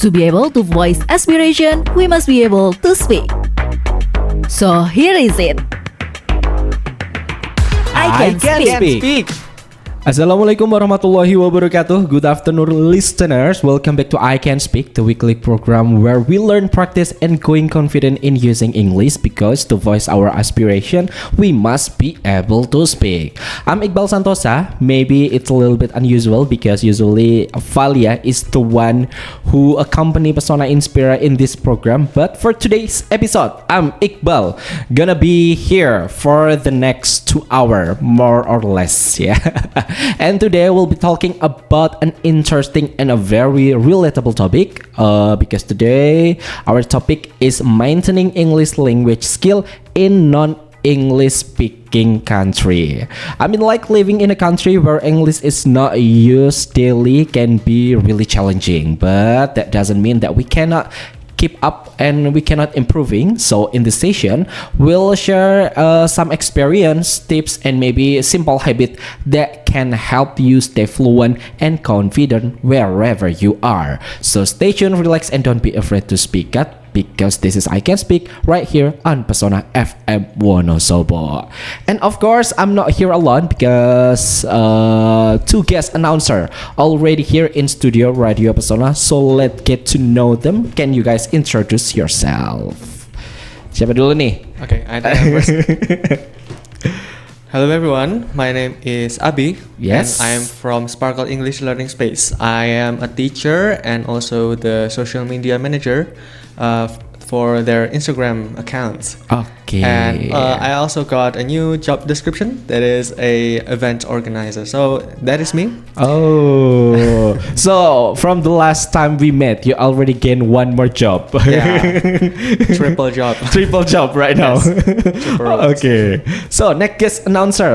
To be able to voice aspiration, we must be able to speak. So here is it. I can speak. Assalamualaikum warahmatullahi wabarakatuh. Good afternoon, listeners. Welcome back to I Can Speak, the weekly program where we learn, practice, and going confident in using English. Because to voice our aspiration, we must be able to speak. I'm Iqbal Santosa. Maybe it's a little bit unusual because usually Valia is the one who accompany Pesona Inspira in this program. But for today's episode, I'm Iqbal, gonna be here for the next 2 hours, more or less. Yeah. And today we'll be talking about an interesting and a very relatable topic because today our topic is maintaining English language skill in non-English speaking country. I mean, like living in a country where English is not used daily can be really challenging, but that doesn't mean that we cannot keep up and we cannot improving. So in this session we'll share some experience, tips, and maybe simple habit that can help you stay fluent and confident wherever you are. So stay tuned, relax, and don't be afraid to speak up, because this is I Can Speak right here on Pesona FM Wonosobo. And of course, I'm not here alone because two guest announcer already here in studio Radio Pesona. So let's get to know them. Can you guys introduce yourself? Siapa dulu nih? Okay, I first. Hello everyone, my name is Abi. Yes. And I am from Sparkle English Learning Space. I am a teacher and also the social media manager for their Instagram accounts. Okay. And I also got a new job description, that is a event organizer. So that is me. Oh, so from the last time we met, you already gained one more job. Yeah, triple job. Triple job right now. Yes. Triple roles. Okay. So next guest announcer.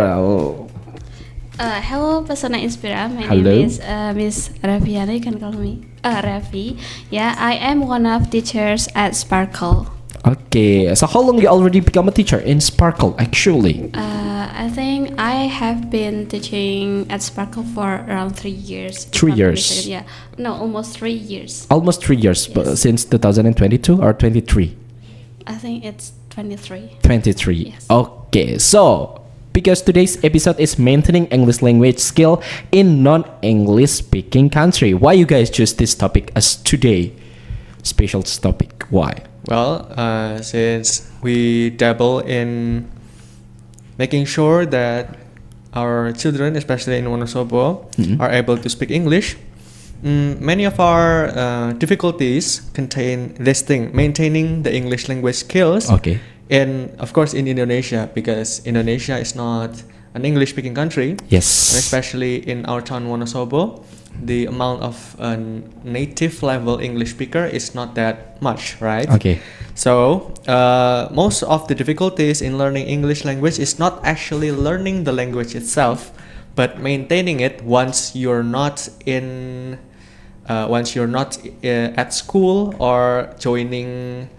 Hello, Pesona Inspira. My Hello. name is Miss Raviana. You can call me Ravi. Yeah, I am one of teachers at Sparkle. Okay. So how long you already become a teacher in Sparkle actually? I think I have been teaching at Sparkle for around 3 years. 3 years. Yeah, no, almost 3 years. Almost 3 years, but Yes. since 2022 or 23? I think it's 23. 23. Yes. Okay. So because today's episode is maintaining English language skill in non-English speaking country. Why you guys choose this topic as today special topic? Why? Well, since we dabble in making sure that our children, especially in Wonosobo, are able to speak English, many of our difficulties contain this thing, maintaining the English language skills. Okay. Of course, in Indonesia, because Indonesia is not an English-speaking country. Yes. And especially in our town Wonosobo, the amount of native level English speaker is not that much, right? Okay. So most of the difficulties in learning English language is not actually learning the language itself, but maintaining it once you're not at school or joining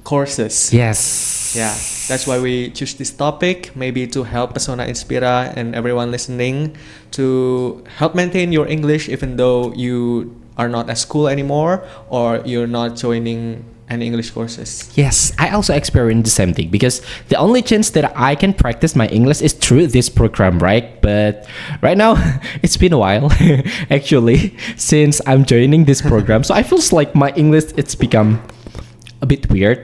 courses. Yes. Yeah, that's why we choose this topic, maybe to help Pesona Inspira and everyone listening to help maintain your English even though you are not at school anymore or you're not joining any English courses. Yes, I also experienced the same thing because the only chance that I can practice my English is through this program, right? But right now, it's been a while actually since I'm joining this program. So I feels like my English it's become a bit weird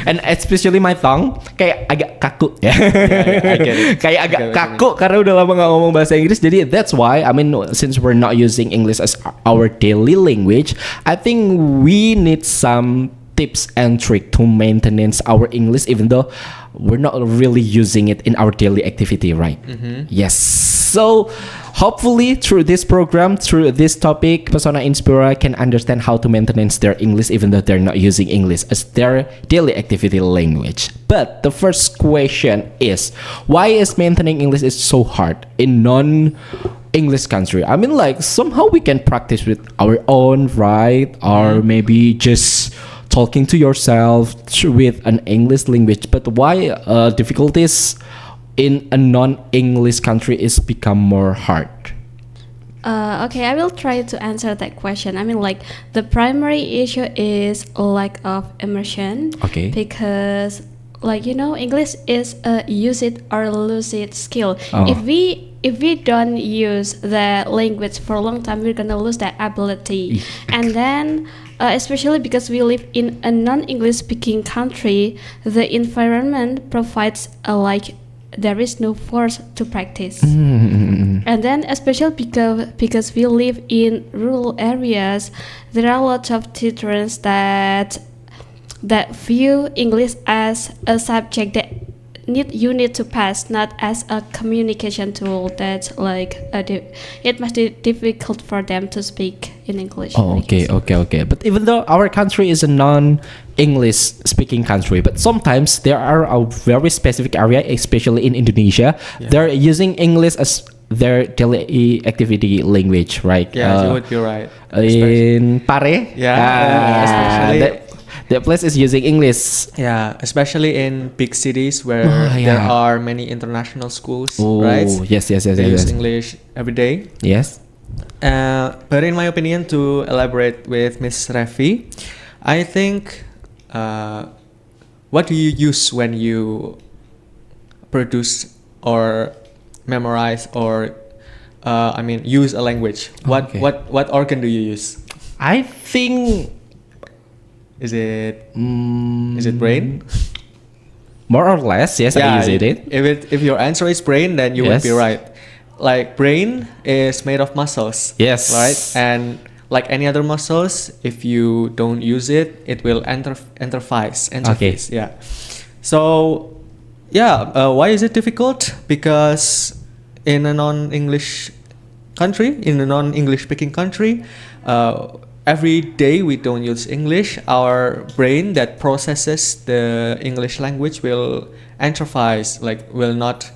and especially my tongue kayak agak kaku ya. I get it. Kayak agak kaku karena udah lama gak ngomong bahasa Inggris. Jadi that's why I mean since we're not using English as our daily language, I think we need some tips and trick to maintenance our English even though we're not really using it in our daily activity, right? Yes. So hopefully through this program, through this topic, Pesona Inspira can understand how to maintain their English even though they're not using English as their daily activity language. But the first question is, why is maintaining English is so hard in non-English country? I mean, like somehow we can practice with our own, right? Or maybe just talking to yourself with an English language. But why difficulties in a non-English country is become more hard? Okay, I will try to answer that question. I mean, like, the primary issue is lack of immersion. Okay. Because, like, English is a use it or lose it skill. Oh. If we don't use the language for a long time, we're gonna lose that ability. And then, especially because we live in a non-English speaking country, the environment provides there is no force to practice. And then, especially because we live in rural areas, there are lots of teachers that view English as a subject that you need to pass, not as a communication tool. That's it must be difficult for them to speak in English. Oh, okay. But even though our country is a non-English speaking country, but sometimes there are a very specific area, especially in Indonesia, they're using English as their daily activity language, right? Yeah, you would be right. In Pare, Especially. that place is using English. Yeah, especially in big cities where there are many international schools, right? Yes. They use English every day. Yes. But in my opinion, to elaborate with Miss Revi, I think, what do you use when you produce or memorize or, use a language? What organ do you use? I think Is it brain? more or less, yes, I use it. If your answer is brain, then you would be Yes. right. Like, brain is made of muscles. Yes. Right? And like any other muscles, if you don't use it, it will interface. Okay. Yeah. So, why is it difficult? Because in a non-English country, in a non-English speaking country, every day we don't use English. Our brain that processes the English language will interface, will not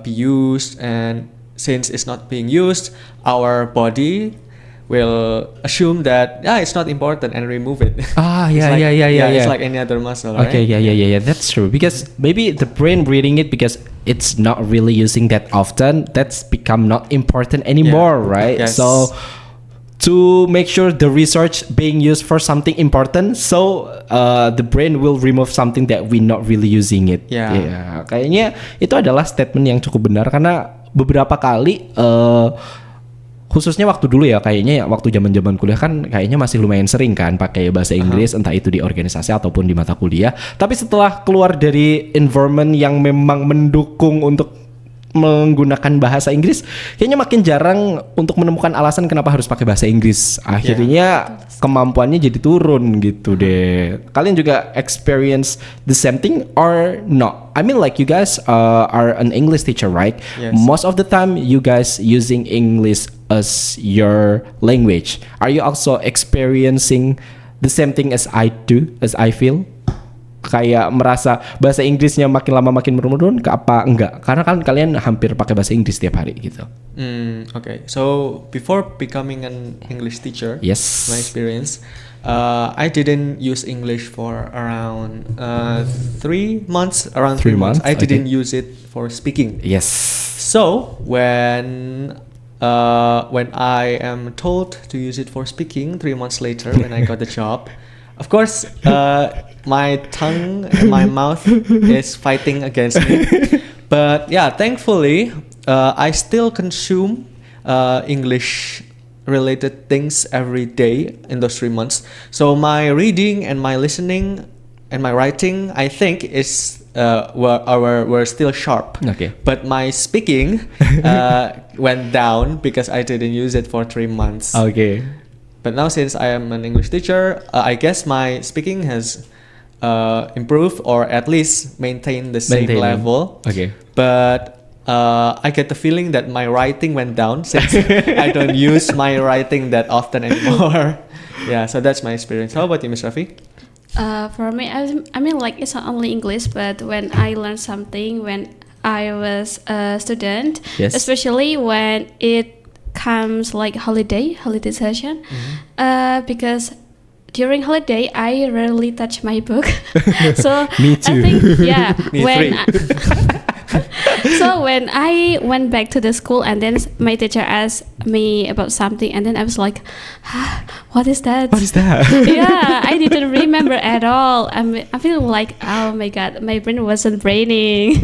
be used, and since it's not being used, our body will assume that it's not important and remove it. It's like any other muscle, right? Okay, yeah. That's true, because maybe the brain reading it because it's not really using that often. That's become not important anymore, right? Yes. So to make sure the research being used for something important, so the brain will remove something that we not really using it. Yeah. Kayaknya itu adalah statement yang cukup benar, karena beberapa kali khususnya waktu dulu ya, kayaknya waktu zaman kuliah kan kayaknya masih lumayan sering kan pakai bahasa Inggris, entah itu di organisasi ataupun di mata kuliah. Tapi setelah keluar dari environment yang memang mendukung untuk menggunakan bahasa Inggris, kayaknya makin jarang untuk menemukan alasan kenapa harus pakai bahasa Inggris. Akhirnya kemampuannya jadi turun gitu deh. Kalian juga experience the same thing or not? I mean, like, you guys are an English teacher, right? Yes. Most of the time you guys using English as your language. Are you also experiencing the same thing as I do, as I feel? Kayak merasa bahasa Inggrisnya makin lama makin menurun ke apa enggak? Karena kan kalian hampir pakai bahasa Inggris setiap hari gitu. Okay. So before becoming an English teacher, Yes. my experience, I didn't use English for around 3 months. Around 3 months, I didn't use it for speaking. Yes. So when I am told to use it for speaking 3 months later, when I got the job, of course, my tongue and my mouth is fighting against me. But thankfully, I still consume English related things every day in those 3 months. So my reading and my listening and my writing, I think, were still sharp. Okay. But my speaking went down because I didn't use it for 3 months. Okay. But now, since I am an English teacher, I guess my speaking has improved, or at least maintained the same level. Okay. But I get the feeling that my writing went down since I don't use my writing that often anymore. So that's my experience. How about you, Miss Rafi? For me, I mean, like, it's not only English, but when I learned something when I was a student, Yes. especially when it comes like holiday session, because during holiday I rarely touch my book. So Me too. I think Me when three. so So when I went back to the school and then my teacher asked me about something and then I was like, what is that? What is that? Yeah, I didn't remember at all. I feel like, oh my god, my brain wasn't braining.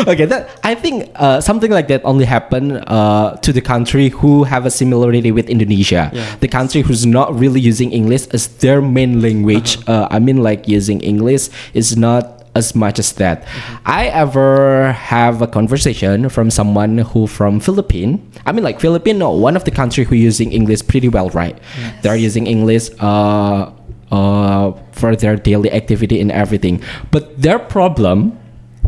Okay, that I think something like that only happen to the country who have a similarity with Indonesia. Yeah. The country who's not really using English as their main language. I mean, like using English is not as much as that. I ever have a conversation from someone who from Philippines. I mean, like Philippines, no, one of the country who using English pretty well, right? Yes. They're using English for their daily activity and everything. But their problem,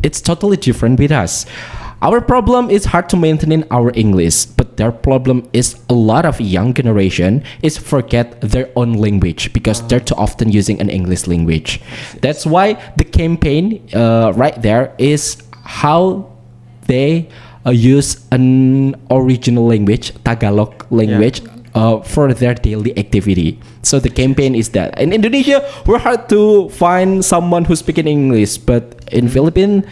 it's totally different with us. Our problem is hard to maintain our English, but their problem is a lot of young generation is forget their own language because they're too often using an English language. That's why the campaign right there is how they use an original language, Tagalog language, for their daily activity. So the campaign is that. In Indonesia, we're hard to find someone who's speaking English, but in Philippines,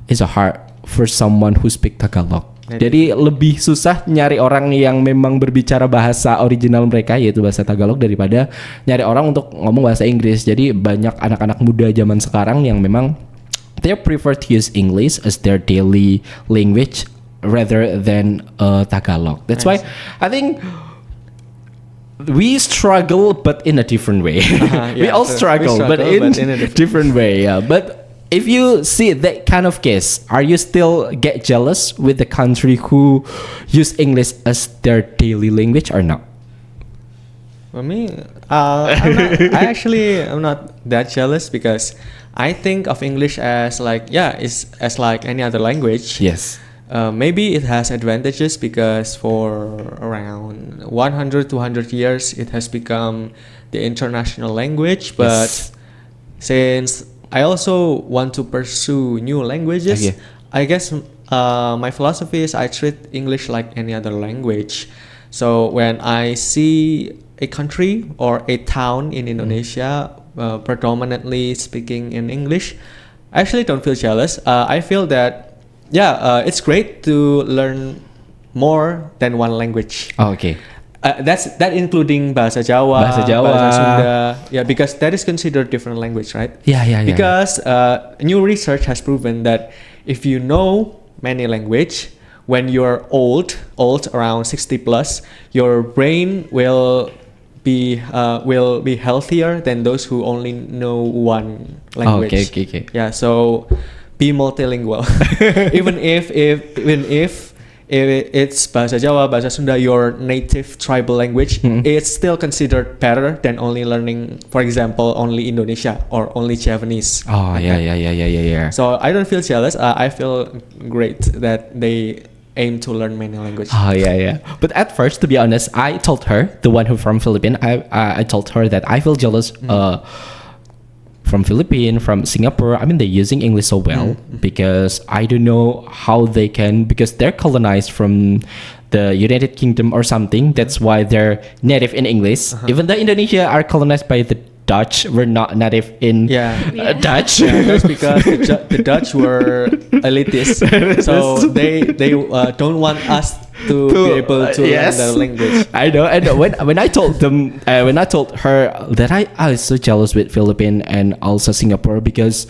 it's hard for someone who speak Tagalog. Jadi lebih susah nyari orang yang memang berbicara bahasa original mereka yaitu bahasa Tagalog daripada nyari orang untuk ngomong bahasa Inggris. Jadi banyak anak-anak muda zaman sekarang yang memang they prefer to use English as their daily language rather than Tagalog. That's why I think we struggle but in a different way. We all struggle but in a different way. Yeah. But if you see that kind of case, are you still get jealous with the country who use English as their daily language or not? For me, I'm not that jealous because I think of English as like it's as like any other language. Yes. Maybe it has advantages because for around 100 200 years it has become the international language, but since I also want to pursue new languages, I guess my philosophy is I treat English like any other language. So when I see a country or a town in Indonesia predominantly speaking in English, I actually don't feel jealous. I feel that it's great to learn more than one language. Oh, okay. That including bahasa Jawa, bahasa Sunda, because that is considered different language, right? Yeah. Because new research has proven that if you know many language, when you're old around 60 plus, your brain will be healthier than those who only know one language. Oh, okay. Yeah, so be multilingual. even if it's bahasa Jawa, bahasa Sunda, your native tribal language, it's still considered better than only learning, for example, only Indonesia or only Japanese. Oh, yeah. So I don't feel jealous. I feel great that they aim to learn many languages. Oh, yeah. But at first, to be honest, I told her, the one who from Philippines, I told her that I feel jealous from Philippines, from Singapore. I mean, they're using English so well because I don't know how they can, because they're colonized from the United Kingdom or something. That's why they're native in English. Even though Indonesia are colonized by the Dutch, we're not native in Dutch. Yeah, that's because the Dutch were elitist, so they don't want us to be able to learn their language. I know. And when I told them, when I told her that I was so jealous with Philippines and also Singapore because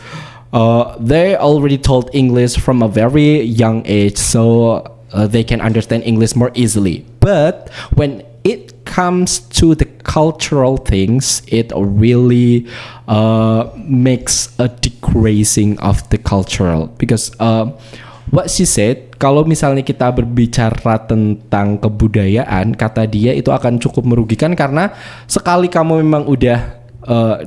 they already told English from a very young age, so they can understand English more easily. But when it comes to the cultural things, it really makes a decreasing of the cultural because what she said, kalau misalnya kita berbicara tentang kebudayaan, kata dia itu akan cukup merugikan karena sekali kamu memang udah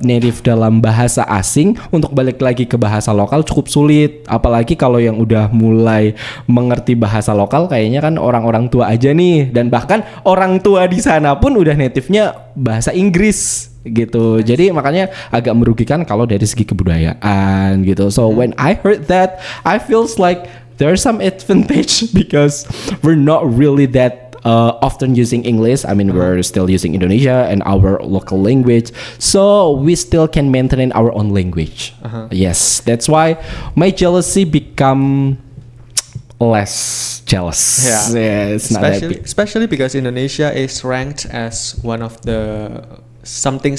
native dalam bahasa asing, untuk balik lagi ke bahasa lokal cukup sulit. Apalagi kalau yang udah mulai mengerti bahasa lokal kayaknya kan orang-orang tua aja nih, dan bahkan orang tua di sana pun udah native-nya bahasa Inggris gitu. Jadi makanya agak merugikan kalau dari segi kebudayaan gitu. So when I heard that, I feels like there's some advantage because we're not really that often using English. I mean, we're still using Indonesia and our local language, so we still can maintain our own language. Yes, that's why my jealousy become less jealous. It's not that big. Especially because Indonesia is ranked as one of the something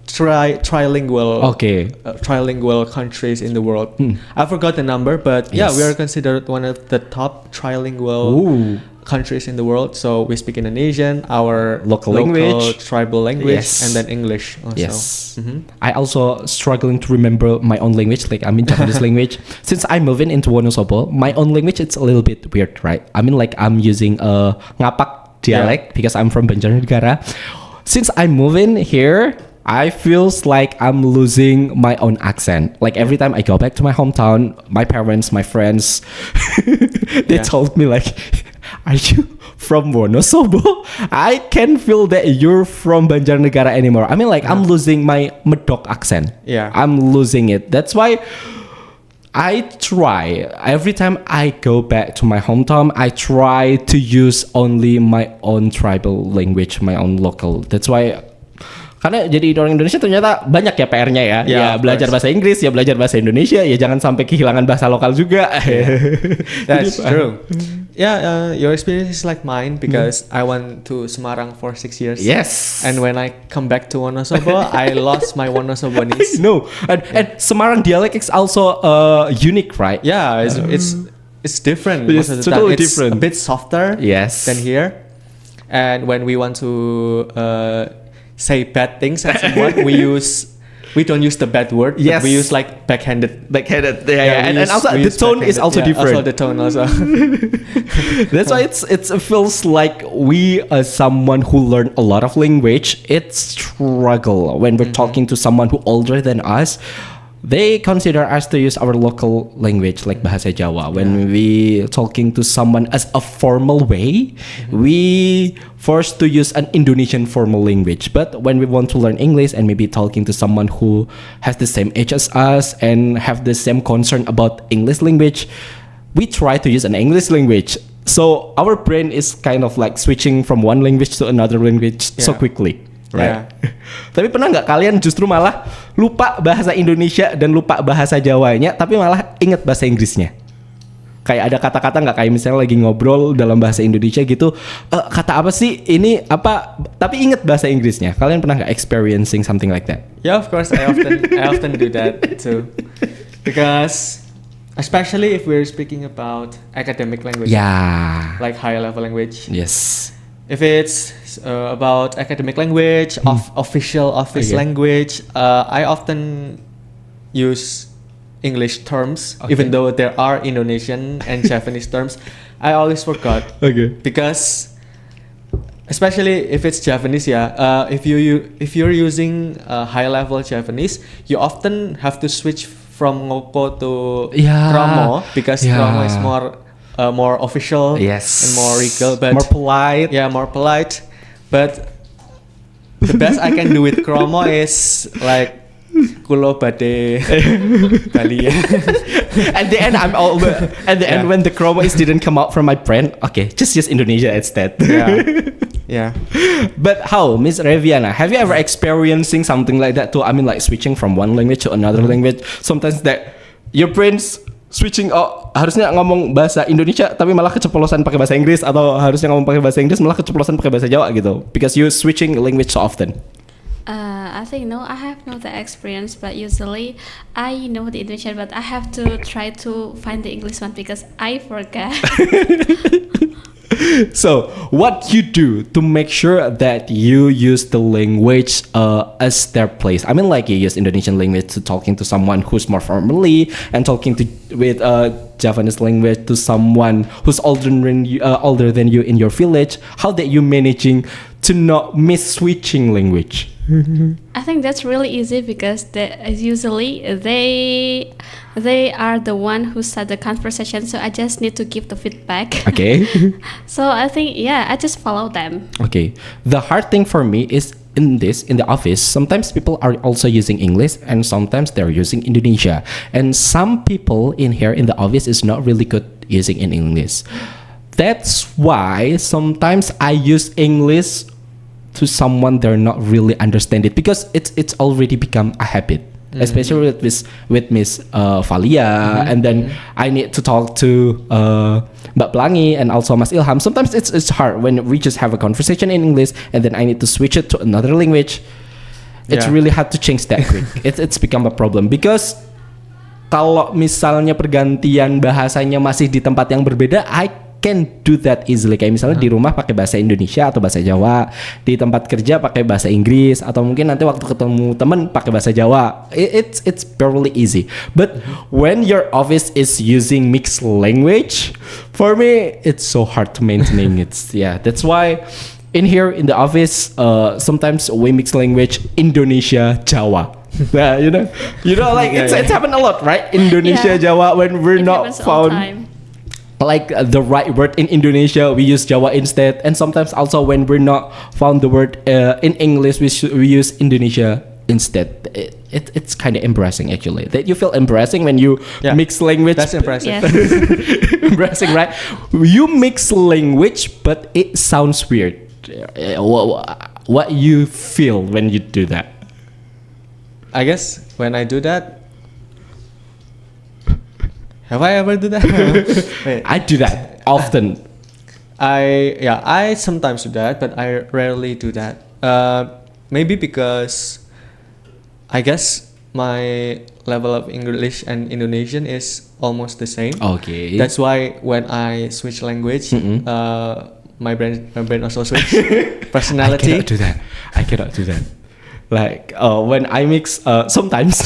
trilingual trilingual countries in the world. I forgot the number, but Yes. we are considered one of the top trilingual countries in the world. So we speak Indonesian, our Local language, tribal language, Yes. and then English also. Yes. I also struggling to remember my own language, like Japanese language. Since I moved into Wonosobo, my own language it's a little bit weird, right? like I'm using a ngapak dialect because I'm from Banjarnegara. Since I move in here, I feels like I'm losing my own accent. Like every time I go back to my hometown, my parents, my friends, they told me like, "Are you from Wonosobo?" I can't feel that you're from Banjarnegara anymore. I'm losing my Medok accent. Yeah. I'm losing it. That's why I try every time I go back to my hometown, I try to use only my own tribal language, my own local. That's why karena jadi orang Indonesia ternyata banyak ya PR-nya ya. Yeah, Ya belajar bahasa Inggris, ya belajar bahasa Indonesia, ya jangan sampai kehilangan bahasa lokal juga. That's true. Your experience is like mine because I went to Semarang for 6 years. Yes. And when I come back to Wonosobo, I lost my Wonosobonese. No, and Semarang dialect is also unique, right? Yeah, it's different. It's Most of the totally time. It's different. a bit softer Yes. than here. And when we want to say bad things at someone, we don't use the bad word. Yes. But we use like backhanded. And also the tone is also different. Also the tone also. That's why it feels like we as someone who learned a lot of language, it's struggle when we're talking to someone who older than us. They consider us to use our local language like Bahasa Jawa. When we talking to someone as a formal way, we forced to use an Indonesian formal language. But when we want to learn English and maybe talking to someone who has the same age as us and have the same concern about English language, we try to use an English language. So our brain is kind of like switching from one language to another language so quickly. Right. Tapi pernah nggak kalian justru malah lupa bahasa Indonesia dan lupa bahasa Jawanya, tapi malah inget bahasa Inggrisnya? Kayak ada kata-kata nggak, kayak misalnya lagi ngobrol dalam bahasa Indonesia gitu, kata apa sih ini apa? Tapi inget bahasa Inggrisnya. Kalian pernah nggak experiencing something like that? Yeah, of course. I often do that too, because especially if we're speaking about academic language, like high level language. Yes. If it's about academic language, official office language, I often use English terms, even though there are Indonesian and Japanese terms. I always forgot. Because especially if it's Japanese, if you're using high level Japanese, you often have to switch from ngoko to kromo, because kromo is more official and more regal, but more polite. Yeah, more polite. But the best I can do with kromo is like kulo bade Bali. At the end, when the kromo didn't come out from my brain, okay, just use Indonesia instead. Yeah. But how, Miss Reviana, have you ever experiencing something like that too? Like switching from one language to another language. Sometimes that your brain's switching, harusnya ngomong bahasa Indonesia tapi malah keceplosan pakai bahasa Inggris, atau harusnya ngomong pakai bahasa Inggris malah keceplosan pakai bahasa Jawa gitu, because you switching language so often. I think no, I have not the experience, but usually I know the Indonesian, but I have to try to find the English one because I forget. So, what you do to make sure that you use the language as their place? Like you use Indonesian language to talking to someone who's more formally, and talking with Japanese language to someone who's older than you in your village. How that you managing to not miss switching language? I think that's really easy because usually they are the one who start the conversation, so I just need to give the feedback. Okay. So I think I just follow them. Okay. The hard thing for me is in the office, sometimes people are also using English and sometimes they're using Indonesia, and some people in here in the office is not really good using in English. That's why sometimes I use English to someone they're not really understand it, because it's already become a habit. especially with Miss Valia, and then I need to talk to Mbak Pelangi and also Mas Ilham. Sometimes it's hard when we just have a conversation in English and then I need to switch it to another language. It's really hard to change that quick. It's become a problem because kalau misalnya pergantian bahasanya masih di tempat yang berbeda, I can do that easily. Kayak misalnya di rumah pakai bahasa Indonesia atau bahasa Jawa, di tempat kerja pakai bahasa Inggris, atau mungkin nanti waktu ketemu temen pakai bahasa Jawa. It's fairly easy. But when your office is using mixed language, for me it's so hard to maintain it. Yeah, that's why in here in the office, sometimes we mix language Indonesia Jawa. Yeah, you know, like it's happened a lot, right? Indonesia Jawa when we're not found like the right word in Indonesia, we use Jawa instead, and sometimes also when we're not found the word in English, we use Indonesia instead. It's kind of embarrassing actually. That you feel embarrassing when you mix language. That's impressive. Yes. Embarrassing, right? You mix language, but it sounds weird. What you feel when you do that? I guess when I do that, have I ever do that? Wait. I do that often. I sometimes do that, but I rarely do that. Maybe because I guess my level of English and Indonesian is almost the same. Okay. That's why when I switch language, my brain also switch personality. I cannot do that. Like when I mix, sometimes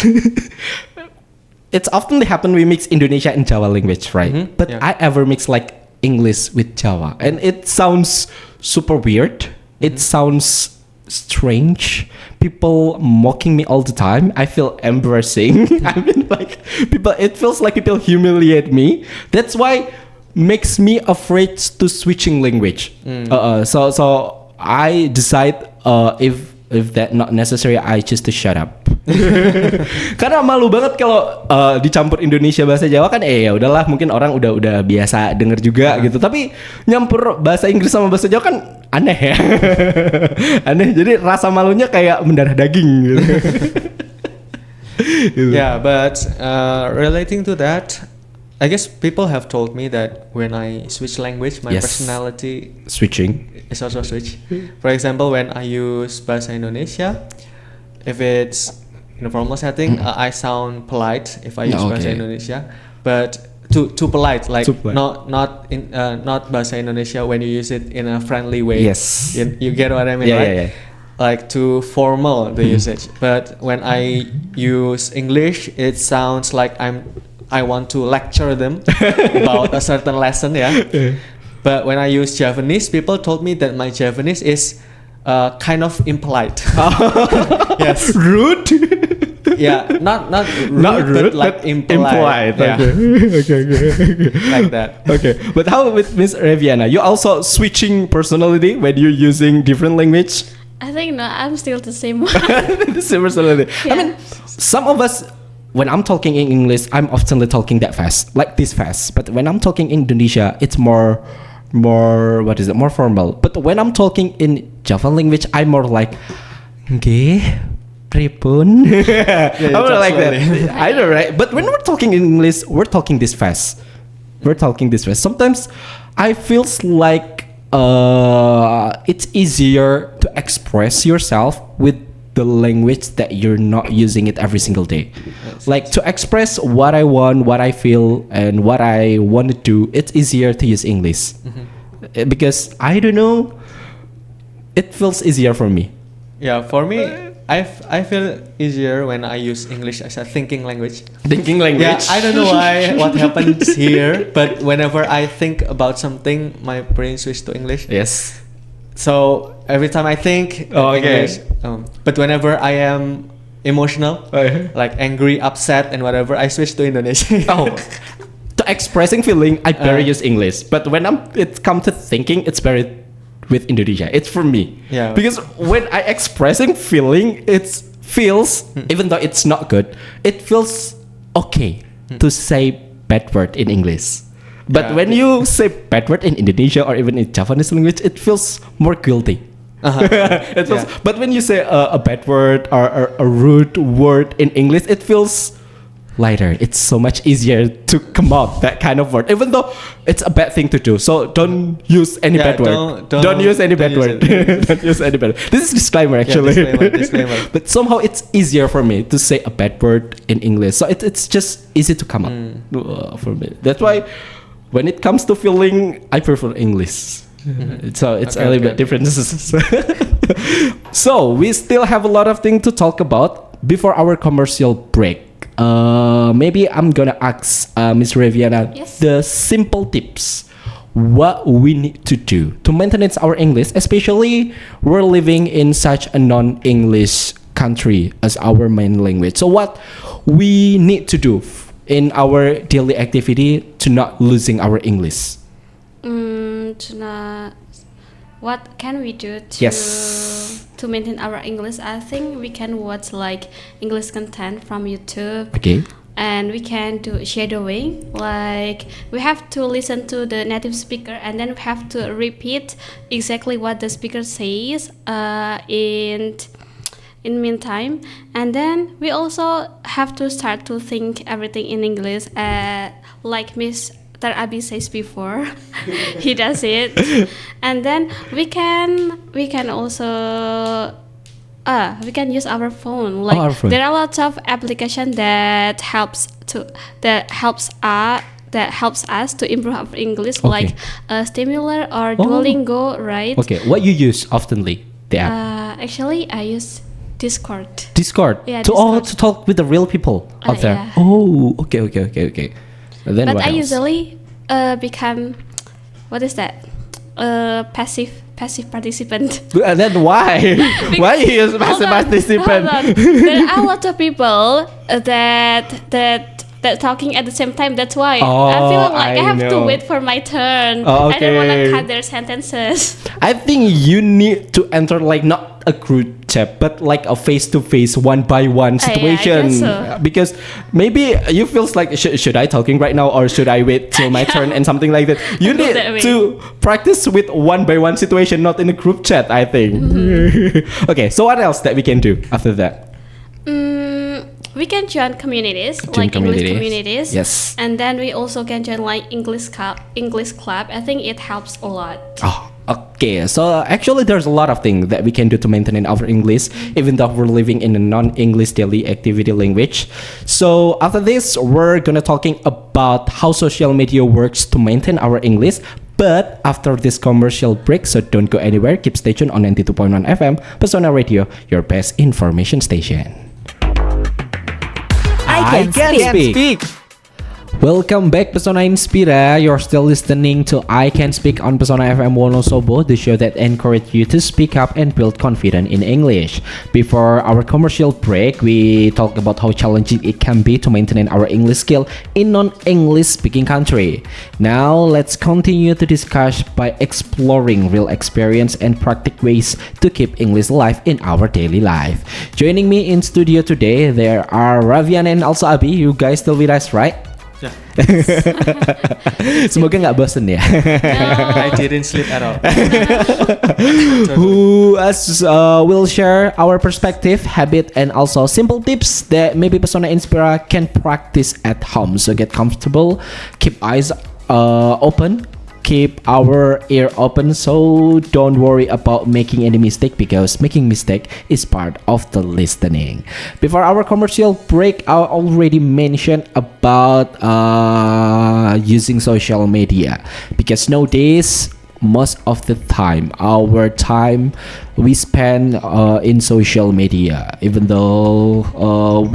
it's often happen we mix Indonesia and Jawa language, right? But I ever mix like English with Jawa, and it sounds super weird. It sounds strange. People mocking me all the time. I feel embarrassing. I mean, like it feels like people humiliate me. That's why makes me afraid to switching language. So I decide if that not necessary, I choose to shut up. Karena malu banget kalau dicampur Indonesia bahasa Jawa kan ya udahlah, mungkin orang udah biasa denger juga gitu. Tapi nyampur bahasa Inggris sama bahasa Jawa kan aneh ya. Aneh. Jadi rasa malunya kayak mendarah daging gitu. Yeah, but relating to that, I guess people have told me that when I switch language, my personality switching is also switch. For example, when I use bahasa Indonesia, if it's in a formal setting, I sound polite if I use bahasa Indonesia, but too polite, like not bahasa Indonesia when you use it in a friendly way. Yes, you get what I mean, right? Like too formal the usage. But when I use English, it sounds like I want to lecture them about a certain lesson, But when I use Javanese, people told me that my Javanese is kind of impolite. Yes. Rude? Yeah, not rude, but like impolite. Yeah. Okay. Like that. Okay. But how with Miss Reviana? You also switching personality when you're using different language? I think no, I'm still the same one. The same personality. Yeah. I mean, some of us, when I'm talking in English, I'm often talking that fast, like this fast. But when I'm talking in Indonesia, it's more more formal. But when I'm talking in Java language, I'm more like, "Nggih, pripun?" I'm more like that. I know, right? But when we're talking in English, we're talking this fast. Sometimes I feels like it's easier to express yourself with the language that you're not using it every single day. Like to express what I want, what I feel, and what I want to do, it's easier to use English. Because I don't know, it feels easier for me. Yeah, for me, I feel easier when I use English as a thinking language. Thinking language? Yeah, I don't know what happens here, but whenever I think about something, my brain switches to English. Yes. So every time I think English, but whenever I am emotional, like angry, upset, and whatever, I switch to Indonesian. To expressing feeling, I better use English. But when it comes to thinking, it's better with Indonesia. It's for me. Yeah. Because when I expressing feeling, it feels, even though it's not good, it feels okay to say bad word in English. But when you say bad word in Indonesia or even in Javanese language, it feels more guilty. It feels, Yeah. but when you say a bad word or a rude word in English, it feels lighter. It's so much easier to come out that kind of word, even though it's a bad thing to do. So don't use any Yeah, bad word. don't use any don't bad use word. it. Don't use any bad. This is disclaimer actually. Disclaimer. But somehow it's easier for me to say a bad word in English. So it's just easy to come up for me. That's why when it comes to feeling, I prefer English. So it's a little bit different. So we still have a lot of things to talk about before our commercial break. Maybe I'm gonna ask Miss Reviana Yes. the simple tips what we need to do to maintain our English, especially we're living in such a non-English country as our main language. So what we need to do in our daily activity to not losing our English? What can we do to maintain our English? I think we can watch like English content from YouTube. Okay. And we can do shadowing, like we have to listen to the native speaker and then we have to repeat exactly what the speaker says in meantime, and then we also have to start to think everything in English, like Mr. Abi says before. He does it, and then we can also we can use our phone. Like our phone. there are lots of applications that helps us to improve our English, Okay. like Stimulor or Duolingo, right? Okay. What you use oftenly? The app. Actually, I use Discord. Discord. Yeah, To Discord. talk with the real people out there. Yeah. Oh, okay. And then But what I else? usually become, what is that? Passive participant. And then why? Why you use passive participant? Hold on. There are a lot of people that talking at the same time. That's why I feel like I have to know. wait for my turn. Oh, I don't want okay. to cut their sentences. I think you need to enter like not a group chat, but like a face-to-face, one-by-one Yeah, I situation. guess so. Because maybe you feels like should I talking right now or should I wait till my turn and something like that. You I feel need that way. to practice with one-by-one situation, not in a group chat. I think. Mm-hmm. Okay, so what else that we can do after that? We can join communities, Join like English communities. communities. Yes. And then we also can join like English club. I think it helps a lot. Oh, okay. So actually, there's a lot of things that we can do to maintain our English, even though we're living in a non-English daily activity language. So after this, we're gonna talking about how social media works to maintain our English. But after this commercial break, so don't go anywhere. Keep stay tuned on 92.1 FM, Pesona Radio, your best information station. I can speak. Welcome back, Pesona Inspira. You're still listening to I Can Speak on Pesona FM Wonosobo, the show that encourages you to speak up and build confidence in English. Before our commercial break, we talked about how challenging it can be to maintain our English skill in non-English speaking country. Now, let's continue to discuss by exploring real experience and practical ways to keep English alive in our daily life. Joining me in studio today, there are Ravian and also Abi. You guys still with us, right? Yeah. Semoga nggak bosen ya. I didn't sleep at all. Who will share our perspective, habit, and also simple tips that maybe Pesona Inspira can practice at home. So get comfortable, keep eyes open, keep our ear open. So don't worry about making any mistake because making mistake is part of the listening. Before our commercial break, I already mentioned about using social media because nowadays most of the time our time we spend in social media, even though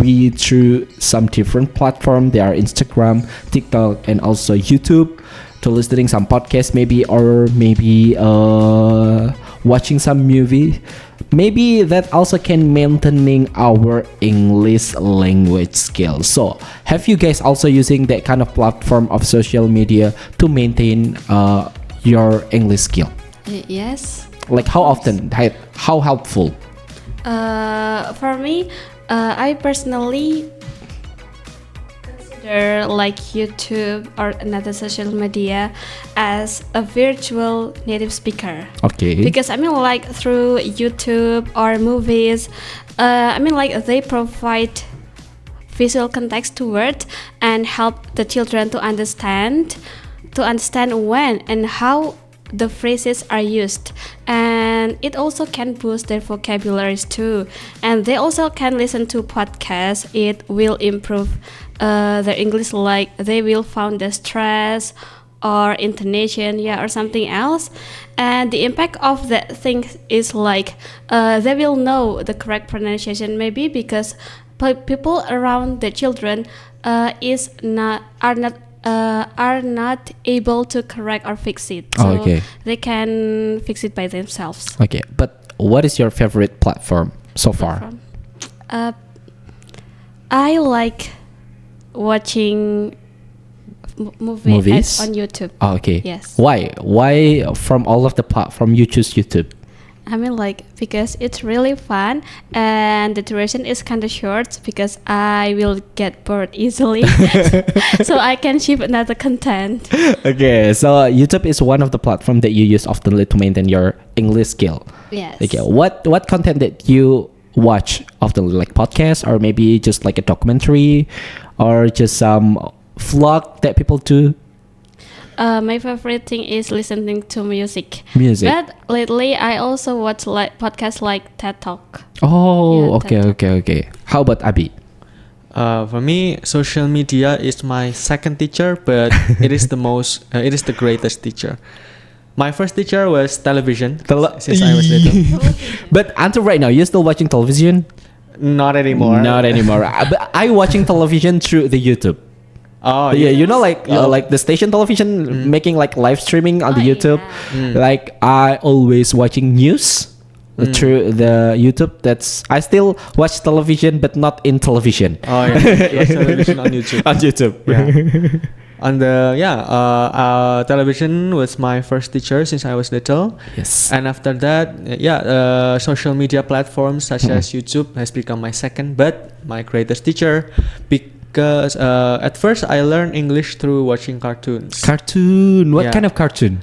we through some different platform. There are Instagram, TikTok, and also YouTube, to listening some podcast maybe, or maybe watching some movie. Maybe that also can maintaining our English language skills. So have you guys also using that kind of platform of social media to maintain your English skill? Yes. Like how often, how helpful? For me, I personally consider like YouTube or another social media as a virtual native speaker. Okay. Because I mean, like through YouTube or movies, I mean, like they provide visual context to words and help the children to understand when and how the phrases are used, and it also can boost their vocabularies too, and they also can listen to podcasts. It will improve their English, like they will found the stress or intonation, yeah, or something else. And the impact of that thing is like they will know the correct pronunciation, maybe because people around the children are not able to correct or fix it, so Okay. they can fix it by themselves. Okay, but what is your favorite platform so far? I like watching movies on YouTube. Oh, okay. Yes. Why from all of the platform you choose YouTube? I mean, like, because it's really fun and the duration is kind of short, because I will get bored easily. So I can ship another content. Okay, so YouTube is one of the platform that you use often to maintain your English skill. Yes. Okay, what content that you watch often, like podcast or maybe just like a documentary or just some vlog that people do? My favorite thing is listening to music. Music. But lately, I also watch like podcasts like TED Talk. Oh, Yeah, okay, TED okay, okay. How about Abi? For me, social media is my second teacher, but it is the greatest teacher. My first teacher was television, since I was little. But until right now, you're still watching television? Not anymore. Not anymore. But I watching television through the YouTube. Oh Yeah, you know, like the station television making like live streaming on the YouTube. Like I always watching news through the YouTube. I still watch television, but not in television. Oh yeah, you watch television on YouTube. On YouTube. Yeah. Television was my first teacher since I was little. Yes. And after that, social media platforms such as YouTube has become my second, but my greatest teacher. Because at first I learned English through watching cartoons. Cartoon. What Yeah. kind of cartoon?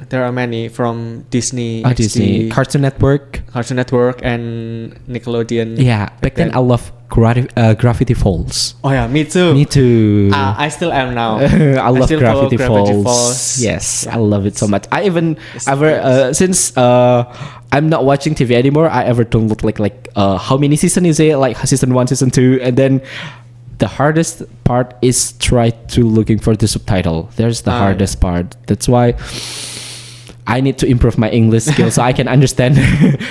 There are many from Disney, Oh, XD, Disney. Cartoon Network. Cartoon Network, and Nickelodeon. Yeah. Back then, I love Gravity Falls. Oh yeah, me too. Me too. I still am now. I love still follow Gravity Gravity Falls. Falls. Yes, Yeah. I love it so much. I even It's ever since I'm not watching TV anymore, I ever download like how many season is it? Like season 1, season 2, and then the hardest part is try to looking for the subtitle. There's the hardest part. That's why I need to improve my English skills so I can understand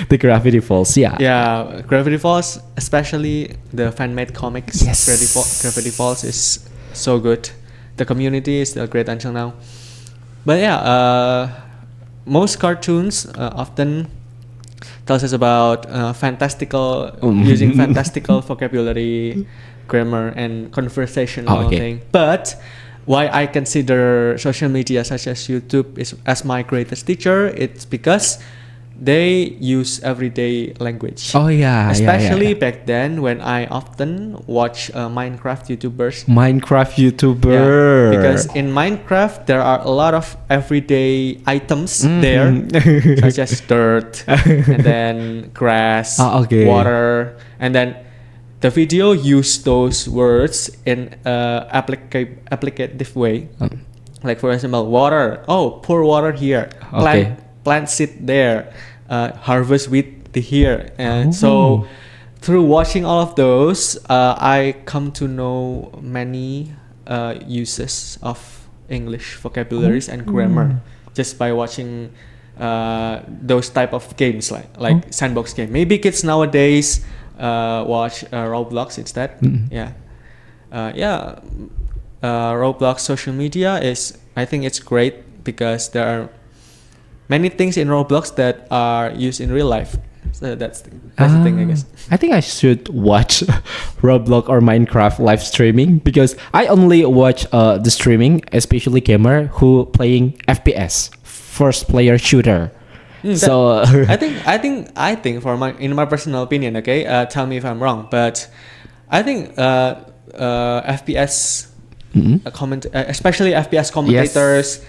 the Gravity Falls. Yeah. Yeah, Gravity Falls, especially the fan-made comics. Yes. Gravity Falls is so good. The community is still great until now. But yeah, most cartoons often tells us about using fantastical vocabulary, grammar, and conversational thing. But why I consider social media such as YouTube as my greatest teacher, it's because they use everyday language. Oh yeah. Especially yeah. back then when I often watch Minecraft YouTubers. Minecraft YouTuber. Yeah, because in Minecraft there are a lot of everyday items there, such as dirt, and then grass, water, and then the video use those words in applicative way. Like for example, water. Oh, pour water here. Plant seed there. Harvest wheat here. And so through watching all of those, I come to know many uses of English vocabularies and grammar just by watching those type of games like sandbox game. Maybe kids nowadays watch Roblox instead. Roblox social media I think it's great because there are many things in Roblox that are used in real life. So that's the thing, I guess. I think I should watch Roblox or Minecraft live streaming because I only watch the streaming, especially gamer who playing FPS, first player shooter. So I think in my personal opinion, okay, tell me if I'm wrong, but I think FPS especially FPS commentators,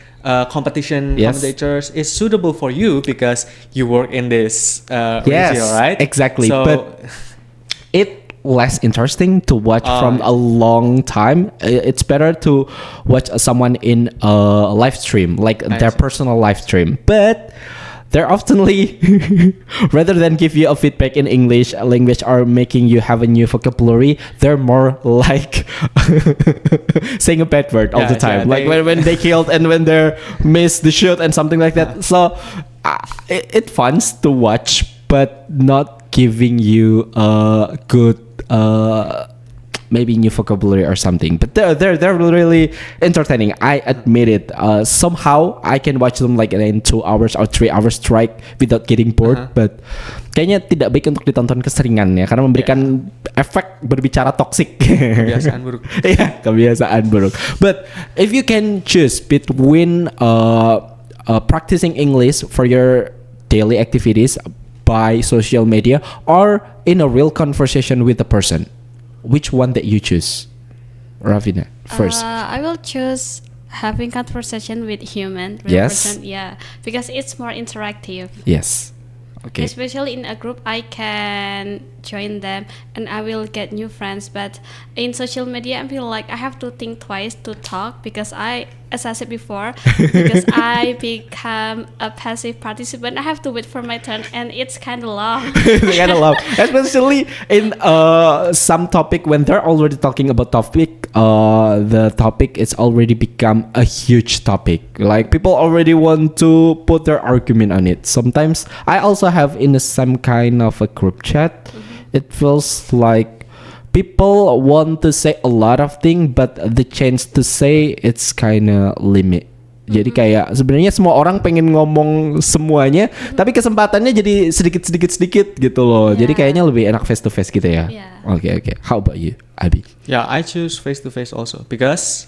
competition Yes. commentators, is suitable for you because you work in this Yes, region, right? exactly. So, But it less interesting to watch from a long time. It's better to watch someone in a live stream, like their see. personal live stream. But they're oftenly rather than give you a feedback in English language or making you have a new vocabulary, they're more like saying a bad word all Yeah, the time. yeah, like they- when they killed and when they miss the shot and something like that. So it fun's to watch, but not giving you a good maybe new vocabulary or something. But they're really entertaining. I admit it. Somehow I can watch them like in 2 hours or 3 hours straight without getting bored. But kayaknya tidak baik untuk ditonton keseringan ya, karena memberikan efek berbicara toksik. kebiasaan buruk. Iya, kebiasaan buruk. But if you can choose between practicing English for your daily activities by social media or in a real conversation with a person, which one that you choose? Ravina, first. I will choose having conversation with human real Yes. person, yeah, because it's more interactive. Yes. Okay. Especially in a group, I can join them and I will get new friends. But in social media, I feel like I have to think twice to talk because as I said before, because I become a passive participant, I have to wait for my turn, and it's kind of long. Kind of love, especially in some topic when they're already talking about topic. The topic is already become a huge topic. Like people already want to put their argument on it. Sometimes I also have in some kind of a group chat. It feels like people want to say a lot of things, but the chance to say it's kind of limit. Jadi kayak sebenarnya semua orang pengen ngomong semuanya, tapi kesempatannya jadi sedikit gitu loh. Jadi Yeah. kayaknya lebih enak face to face gitu ya. Yeah. Okay. How about you, Abi? Yeah, I choose face to face also because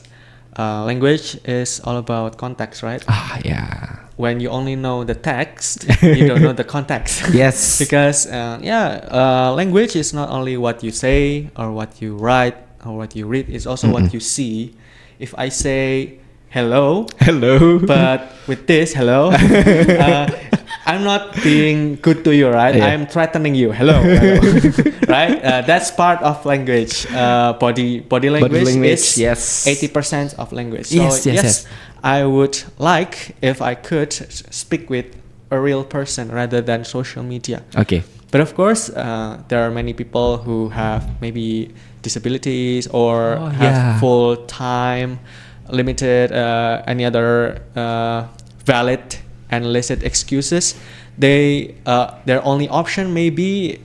language is all about context, right? Yeah. When you only know the text, you don't know the context. Yes. Because language is not only what you say or what you write or what you read, it's also what you see. If I say hello, Hello. but with this hello, I'm not being good to you, right? Yeah. I'm threatening you. Hello. Right? That's part of language. Body language is yes. 80% of language. So Yes. I would like if I could speak with a real person rather than social media. Okay. But of course, there are many people who have maybe disabilities or have full time, limited, any other valid and illicit excuses. Their only option may be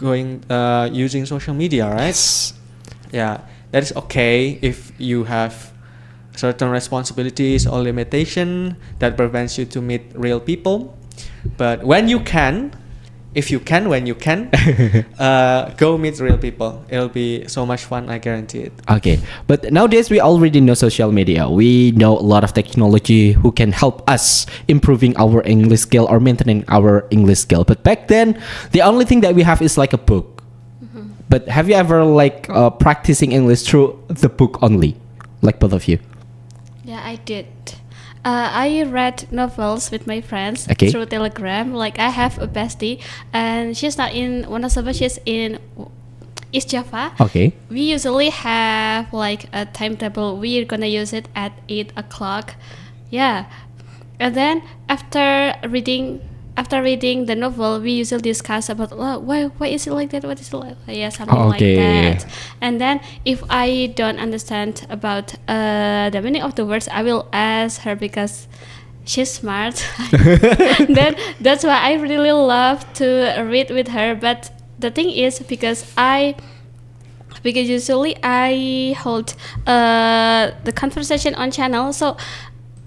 going using social media, right? Yes. Yeah, that is okay if you have certain responsibilities or limitation that prevents you to meet real people. But when you can, go meet real people. It'll be so much fun, I guarantee it. Okay, but nowadays we already know social media. We know a lot of technology who can help us improving our English skill or maintaining our English skill. But back then, the only thing that we have is like a book. But have you ever like practicing English through the book only, like both of you? Yeah, I did. I read novels with my friends Okay. through Telegram. Like I have a bestie, and she's not in Wonosobo. She's in East Java. Okay. We usually have like a timetable. We're gonna use it at 8 o'clock. Yeah, and then after reading the novel, we usually discuss about why is it like that? What is it like? Yeah, something Okay. like that. And then if I don't understand about the meaning of the words, I will ask her because she's smart. Then that's why I really love to read with her. But the thing is because usually I hold the conversation on channel, so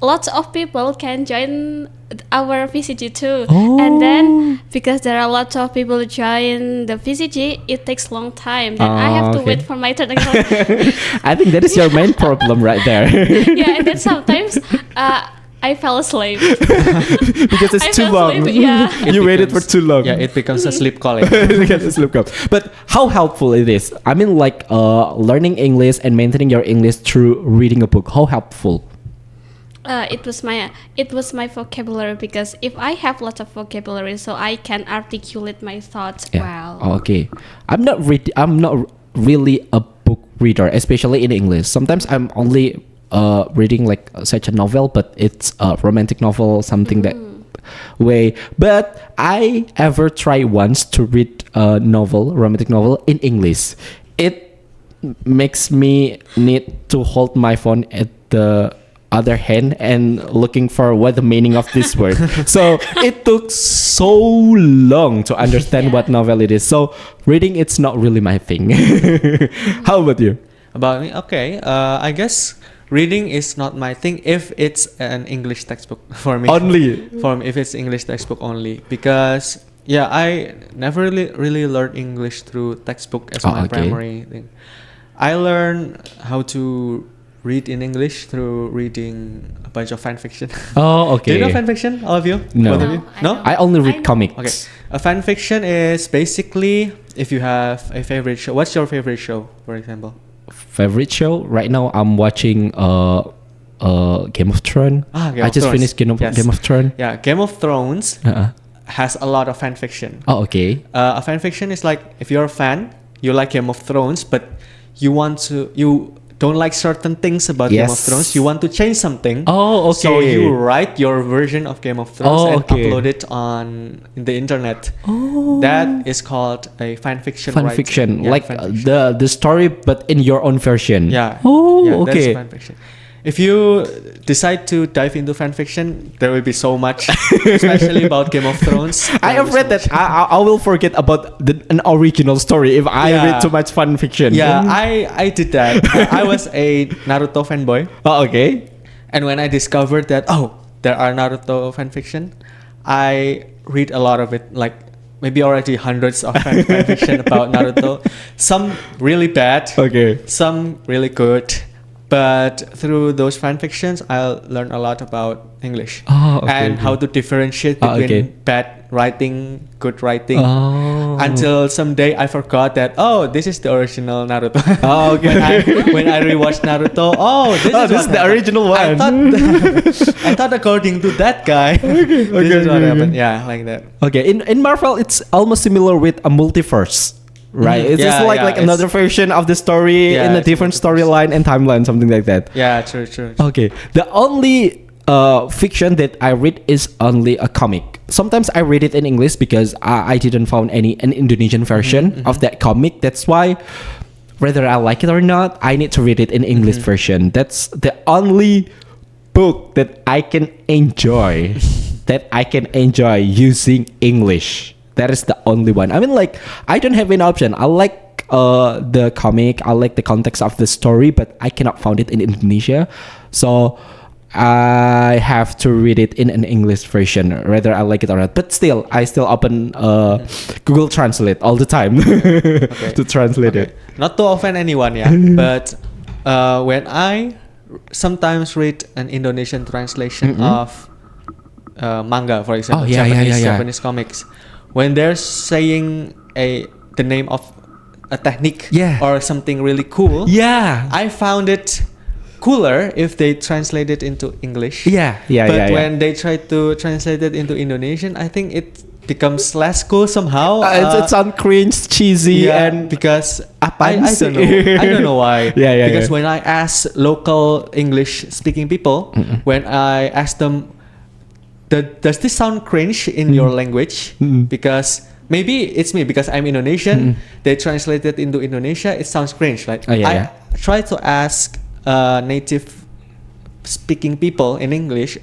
lots of people can join our VCG too. And then because there are lots of people who join the VCG, it takes long time. Then I have to okay. wait for my turn. I think that is your main problem right there. Yeah, and then sometimes I fell asleep. Because I it's too fell long. asleep, yeah. You waited for becomes- too long. Yeah, it becomes a sleep calling. Because it's sleep call. But how helpful it is? I mean, like learning English and maintaining your English through reading a book. How helpful? It was my vocabulary, because if I have lots of vocabulary, so I can articulate my thoughts well. Oh, okay. I'm not really a book reader, especially in English. Sometimes I'm only reading like such a novel, but it's a romantic novel, something that way. But I ever try once to read a novel, romantic novel in English. It makes me need to hold my phone at the other hand and looking for what the meaning of this word. So it took so long to understand what novel it is. So reading, it's not really my thing. How about you? About me, okay. I guess reading is not my thing if it's an English textbook for me. Only. For me, if it's English textbook only, because yeah, I never really learned English through textbook as my okay. primary thing. I learned how to read in English through reading a bunch of fan fiction. Oh, okay. Do you know fan fiction, all of you? No. Both of you? No, I No? don't. I only read I- comics. Okay. A fan fiction is basically if you have a favorite show. What's your favorite show, for example? Favorite show right now? I'm watching Game of Thrones. Game I of just Thrones. finished Yes. Game of Thrones. Yeah, Game of Thrones Uh-uh. has a lot of fan fiction. Oh, okay. A fan fiction is like if you're a fan, you like Game of Thrones, but you don't like certain things about Game of Yes. Thrones. You want to change something. Oh, okay. So you write your version of Game of Thrones Oh, and okay. upload it on the internet. Oh. That is called a fan fiction. Fan writing. fiction, Yeah, like fan fiction. the story, but in your own version. Yeah. Oh, Yeah, that's okay. fan fiction. If you decide to dive into fan fiction, there will be so much, especially about Game of Thrones. I There will have be read so that. much. I will forget about an original story if I Yeah. read too much fan fiction. Yeah, I did that. I was a Naruto fanboy, Oh, okay. and when I discovered that there are Naruto fanfiction, I read a lot of it. Like maybe already hundreds of fanfiction about Naruto. Some really bad, Okay. some really good. But through those fanfictions, I'll learn a lot about English Oh, okay, and okay. how to differentiate Oh, between okay. bad writing, good writing. Oh. Until someday I forgot that this is the original Naruto. Oh, okay. when I rewatched Naruto, this is the original one. I thought according to that guy, this is what happened. Yeah, like that. Okay. In Marvel, it's almost similar with a multiverse. Right, it's just Yeah, like yeah, like another version of the story Yeah, in a it's different multiverse. storyline and timeline, something like that. Yeah, true. Okay, the only fiction that I read is only a comic. Sometimes I read it in English because I didn't find an Indonesian version of that comic. That's why, whether I like it or not, I need to read it in English version. That's the only book that I can enjoy, using English. That is the only one. I mean, like, I don't have an option. I like the comic. I like the context of the story, but I cannot find it in Indonesia. So I have to read it in an English version, whether I like it or not. But still, I still open Google Translate all the time to translate it. Not to offend anyone, yeah. But when I sometimes read an Indonesian translation of manga, for example, Oh, yeah, yeah. Japanese comics, when they're saying the name of a technique Yeah. or something really cool, Yeah. I found it cooler if they translate it into English. Yeah. But when they try to translate it into Indonesian, I think it becomes less cool somehow. It sounds cringe, cheesy, yeah, and because apaan I sih? don't know. I don't know why. Yeah, Because yeah. when I ask local English speaking people, when I ask them, does this sound cringe in your language? Because maybe it's me because I'm Indonesian. They translate it into Indonesia. It sounds cringe, right? Oh, yeah, I yeah. try to ask native speaking people in English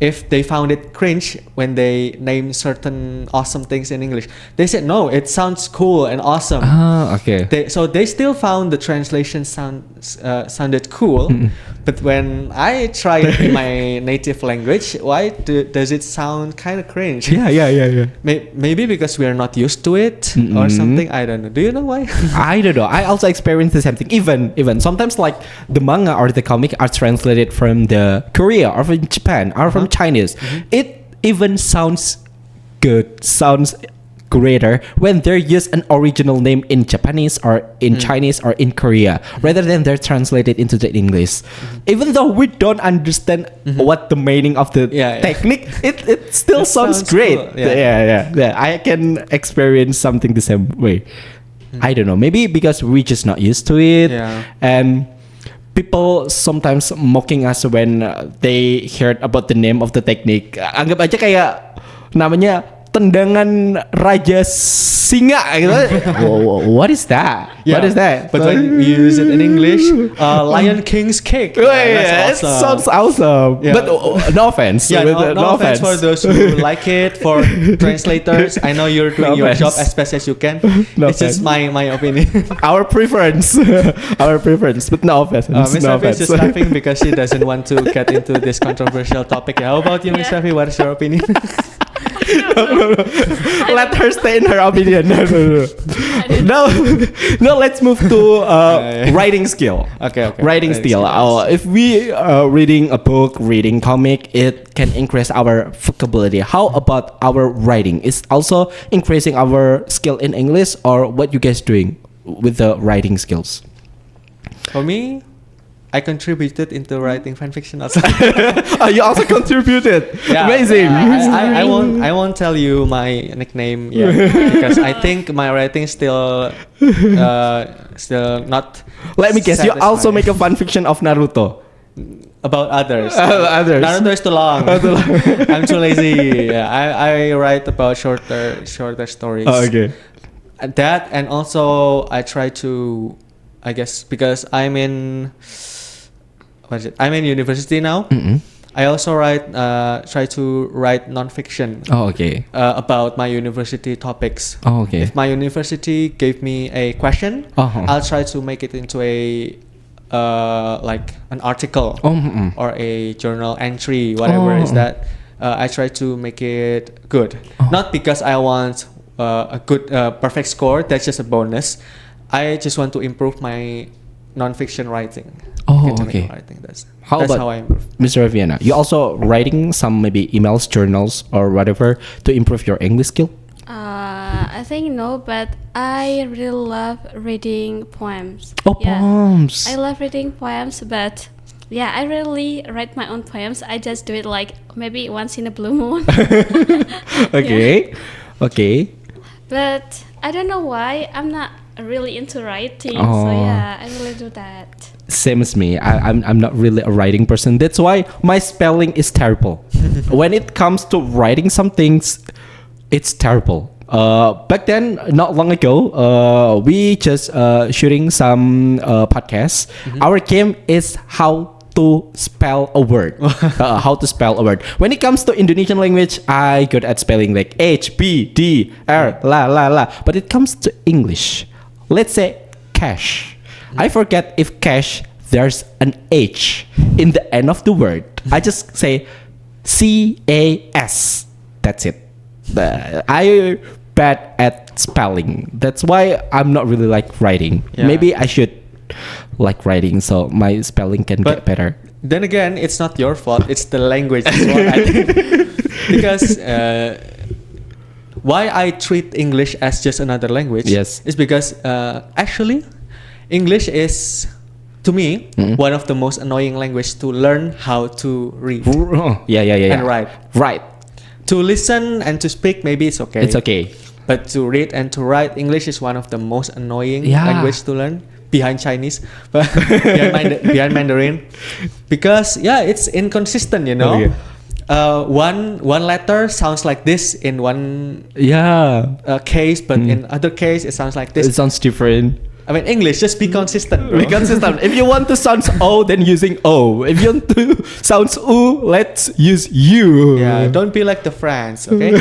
if they found it cringe when they name certain awesome things in English. They said no, it sounds cool and awesome. Ah, okay. So they still found the translation sounded cool, But when I try it in my native language, why does it sound kind of cringe? Yeah. Maybe because we are not used to it or something. I don't know. Do you know why? I don't know. I also experienced the same thing. Even sometimes like the manga or the comic are translated from the Korea or from Japan or from Chinese. It even sounds good, sounds greater when they use an original name in Japanese or in Chinese or in Korea rather than they're translated into the English. Even though we don't understand what the meaning of the technique, it still sounds great. Cool. Yeah. I can experience something the same way. I don't know. Maybe because we're just not used to it. Yeah. And people sometimes mocking us when they heard about the name of the technique. Anggap aja kayak namanya tendangan Raja Singa gitu. What is that? Yeah. What is that? But when we use it in English, Lion King's kick. It That's awesome. sounds awesome. Yeah. But no offense. Yeah, no offense for those who like it. For translators, I know you're doing your job as best as you can. It's just my opinion. Our preference. But no offense. Miss no Rafi is offense. just laughing because she doesn't want to get into this controversial topic. How about you, Miss Rafi? What is your opinion? No. Let her stay in her opinion. No, let's move to writing skill. Okay. Writing skill. If we reading a book, reading comic, it can increase our vocabulary. How about our writing? Is also increasing our skill in English, or what you guys doing with the writing skills? For me, I contributed into writing fanfiction also. You also contributed. Yeah. Amazing. I won't tell you my nickname yet because I think my writing still not. Let me guess. You satisfying. also make a fan fiction of Naruto. About others. Others. Naruto is too long. I'm too lazy. Yeah, I write about shorter stories. Oh, okay. That, and also I try to, I guess because I'm in university now. I also try to write non-fiction. Oh, okay. About my university topics. Oh, okay. If my university gave me a question, I'll try to make it into a like an article or a journal entry, whatever is that. I try to make it good, not because I want a good perfect score. That's just a bonus. I just want to improve my non-fiction writing. Okay. Writing. That's How I improve. Mr. Vienna? You also writing some maybe emails, journals, or whatever to improve your English skill? I think no, but I really love reading poems. Poems. I love reading poems, but yeah, I really write my own poems. I just do it like maybe once in a blue moon. Okay. But I don't know why I'm not really into writing. So yeah, I really do that. Same as me. I'm not really a writing person. That's why my spelling is terrible. When it comes to writing some things, it's terrible. Back then, not long ago, we just shooting some podcasts. Our game is how to spell a word. When it comes to Indonesian language, I good at spelling like H, B, D, R, la. But it comes to English, let's say cash. I forget if cash there's an H in the end of the word. I just say CAS. That's it. I bad at spelling. That's why I'm not really like writing. Yeah. Maybe I should like writing so my spelling can get better. Then again, it's not your fault. It's the language as well, I think. Because why I treat English as just another language is because actually English is, to me, one of the most annoying language to learn how to read and write. Right. To listen and to speak, maybe it's okay. It's okay. But to read and to write, English is one of the most annoying language to learn, behind Chinese, but behind Mandarin, because it's inconsistent. You know, one letter sounds like this in one case, but in other case it sounds like this. It sounds different. I mean, English, just be consistent. Bro. Be consistent. If you want to sound O, then using O. If you want to sound U, let's use U. Yeah, don't be like the French, okay?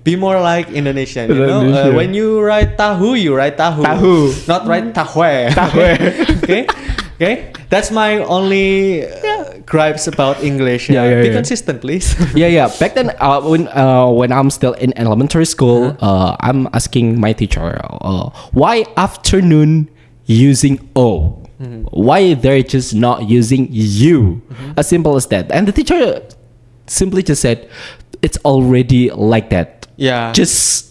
Be more like Indonesian, you know? When you write tahu, you write tahu. Not write tahwe. Tahwe. Okay? That's my only gripes about English. Yeah, Be yeah. consistent, please. Yeah. Back then, when I'm still in elementary school, I'm asking my teacher, why afternoon using O? Why they're just not using you? As simple as that. And the teacher simply just said, it's already like that. Yeah. Just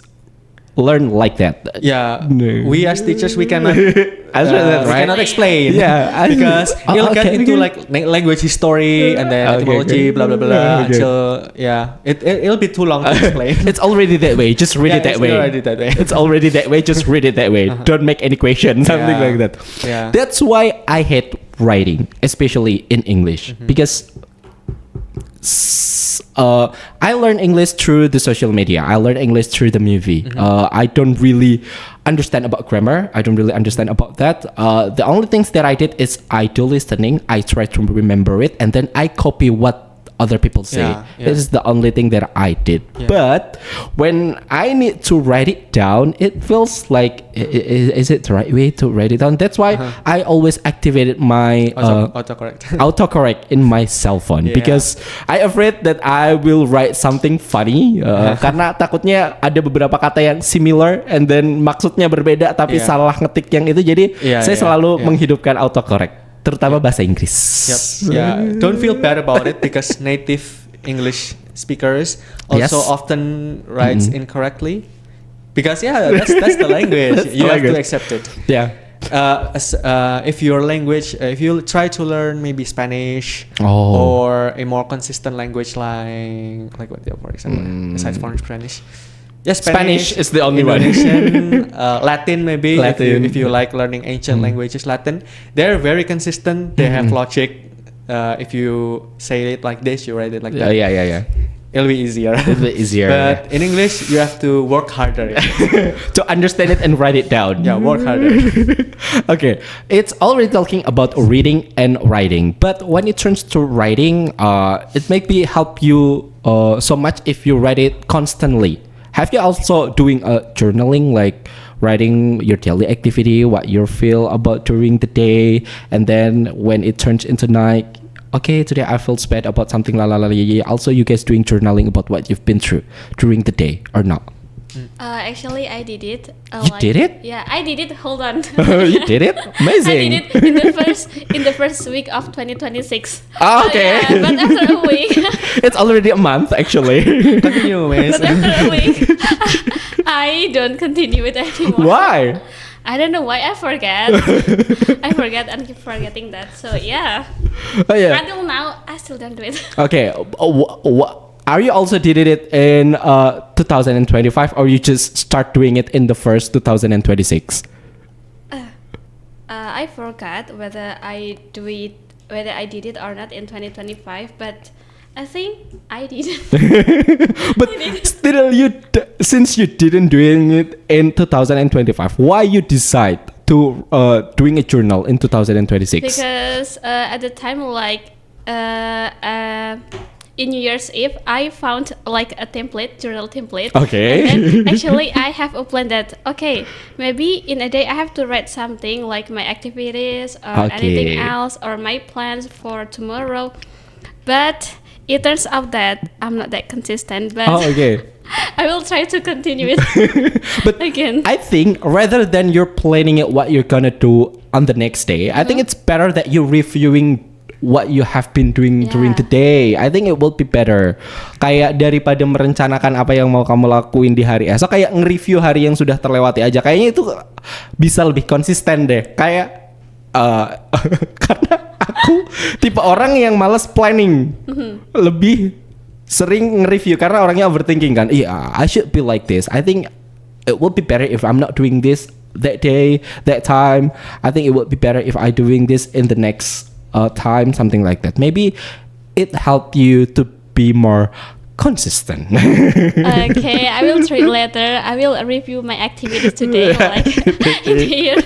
learn like that. Yeah, No. we as teachers we cannot Answer that, we right? cannot explain. Yeah, because Oh, you'll get okay. into like language history and then Okay, etymology, okay. blah blah blah, Okay. until it'll be too long to explain. It's already that way. Just read Yeah, it that it's way. already that way. It's already that way. Just read it that way. Don't make any question. Something Yeah. like that. Yeah. That's why I hate writing, especially in English, because I learn English through the social media. I learn English through the movie. I don't really understand about grammar. I don't really understand about that. The only things that I did is I do listening. I try to remember it, and then I copy what other people say. Yeah, yeah. This is the only thing that I did. Yeah. But when I need to write it down, it feels like is it the right way to write it down? That's why I always activated my Autocorrect. autocorrect in my cell phone, Yeah. because I afraid that I will write something funny karena takutnya ada beberapa kata yang similar and then maksudnya berbeda tapi Yeah. salah ngetik yang itu, jadi Yeah, saya yeah, selalu yeah. menghidupkan autocorrect terutama bahasa Inggris. Yep. Yeah. Don't feel bad about it because native English speakers also Yes. often writes incorrectly. Because that's the language. That's the You have to language. accept it. Yeah. If your language, if you try to learn maybe Spanish Oh. or a more consistent language like what, for example, besides from Spanish. Yeah, Spanish is the only one. Indonesian, Latin maybe. Latin. If you like learning ancient languages, Latin, they're very consistent. They have logic. If you say it like this, you write it like that. Yeah. It'll be easier. It'll be easier. But in English, you have to work harder. To understand it and write it down. Yeah, work harder. Okay, it's already talking about reading and writing, but when it turns to writing, it maybe help you so much if you write it constantly. Have you also doing journaling, like writing your daily activity, what you feel about during the day, and then when it turns into night, okay, today I feel bad about something, la la la. Also, you guys doing journaling about what you've been through during the day or not? Actually, I did it. You did it? Yeah, I did it. Hold on. You did it? Amazing. I did it in the first week of 2026. Oh, okay. Yeah, but after a week, It's already a month actually. Continue, miss. but after a week, I don't continue it anymore. Why? I don't know why I forget. I forget and keep forgetting that. So yeah, Oh yeah. until now I still don't do it. Okay. Are you also did it in 2025, or you just start doing it in the first 2026? I forgot whether I did it or not in 2025, but I think I did. But still, since you didn't doing it in 2025, why you decide to doing a journal in 2026? Because at the time, like in New Year's Eve, I found like a journal template. Okay. And then actually, I have a plan that okay, maybe in a day I have to write something like my activities or anything else or my plans for tomorrow. But it turns out that I'm not that consistent. But Oh, okay. I will try to continue it But again. I think rather than you're planning it what you're gonna do on the next day, I think it's better that you're reviewing what you have been doing during the day. I think it will be better. Kayak daripada merencanakan apa yang mau kamu lakuin di hari esok, kayak nge-review hari yang sudah terlewati aja. Kayaknya itu bisa lebih konsisten deh. Kayak karena aku tipe orang yang malas planning. Lebih sering nge-review karena orangnya overthinking kan. Iya, I should be like this. I think it would be better if I'm not doing this that day, that time. I think it would be better if I doing this in the next time, something like that. Maybe it helped you to be more consistent. Okay, I will try later. I will review my activities today, like in here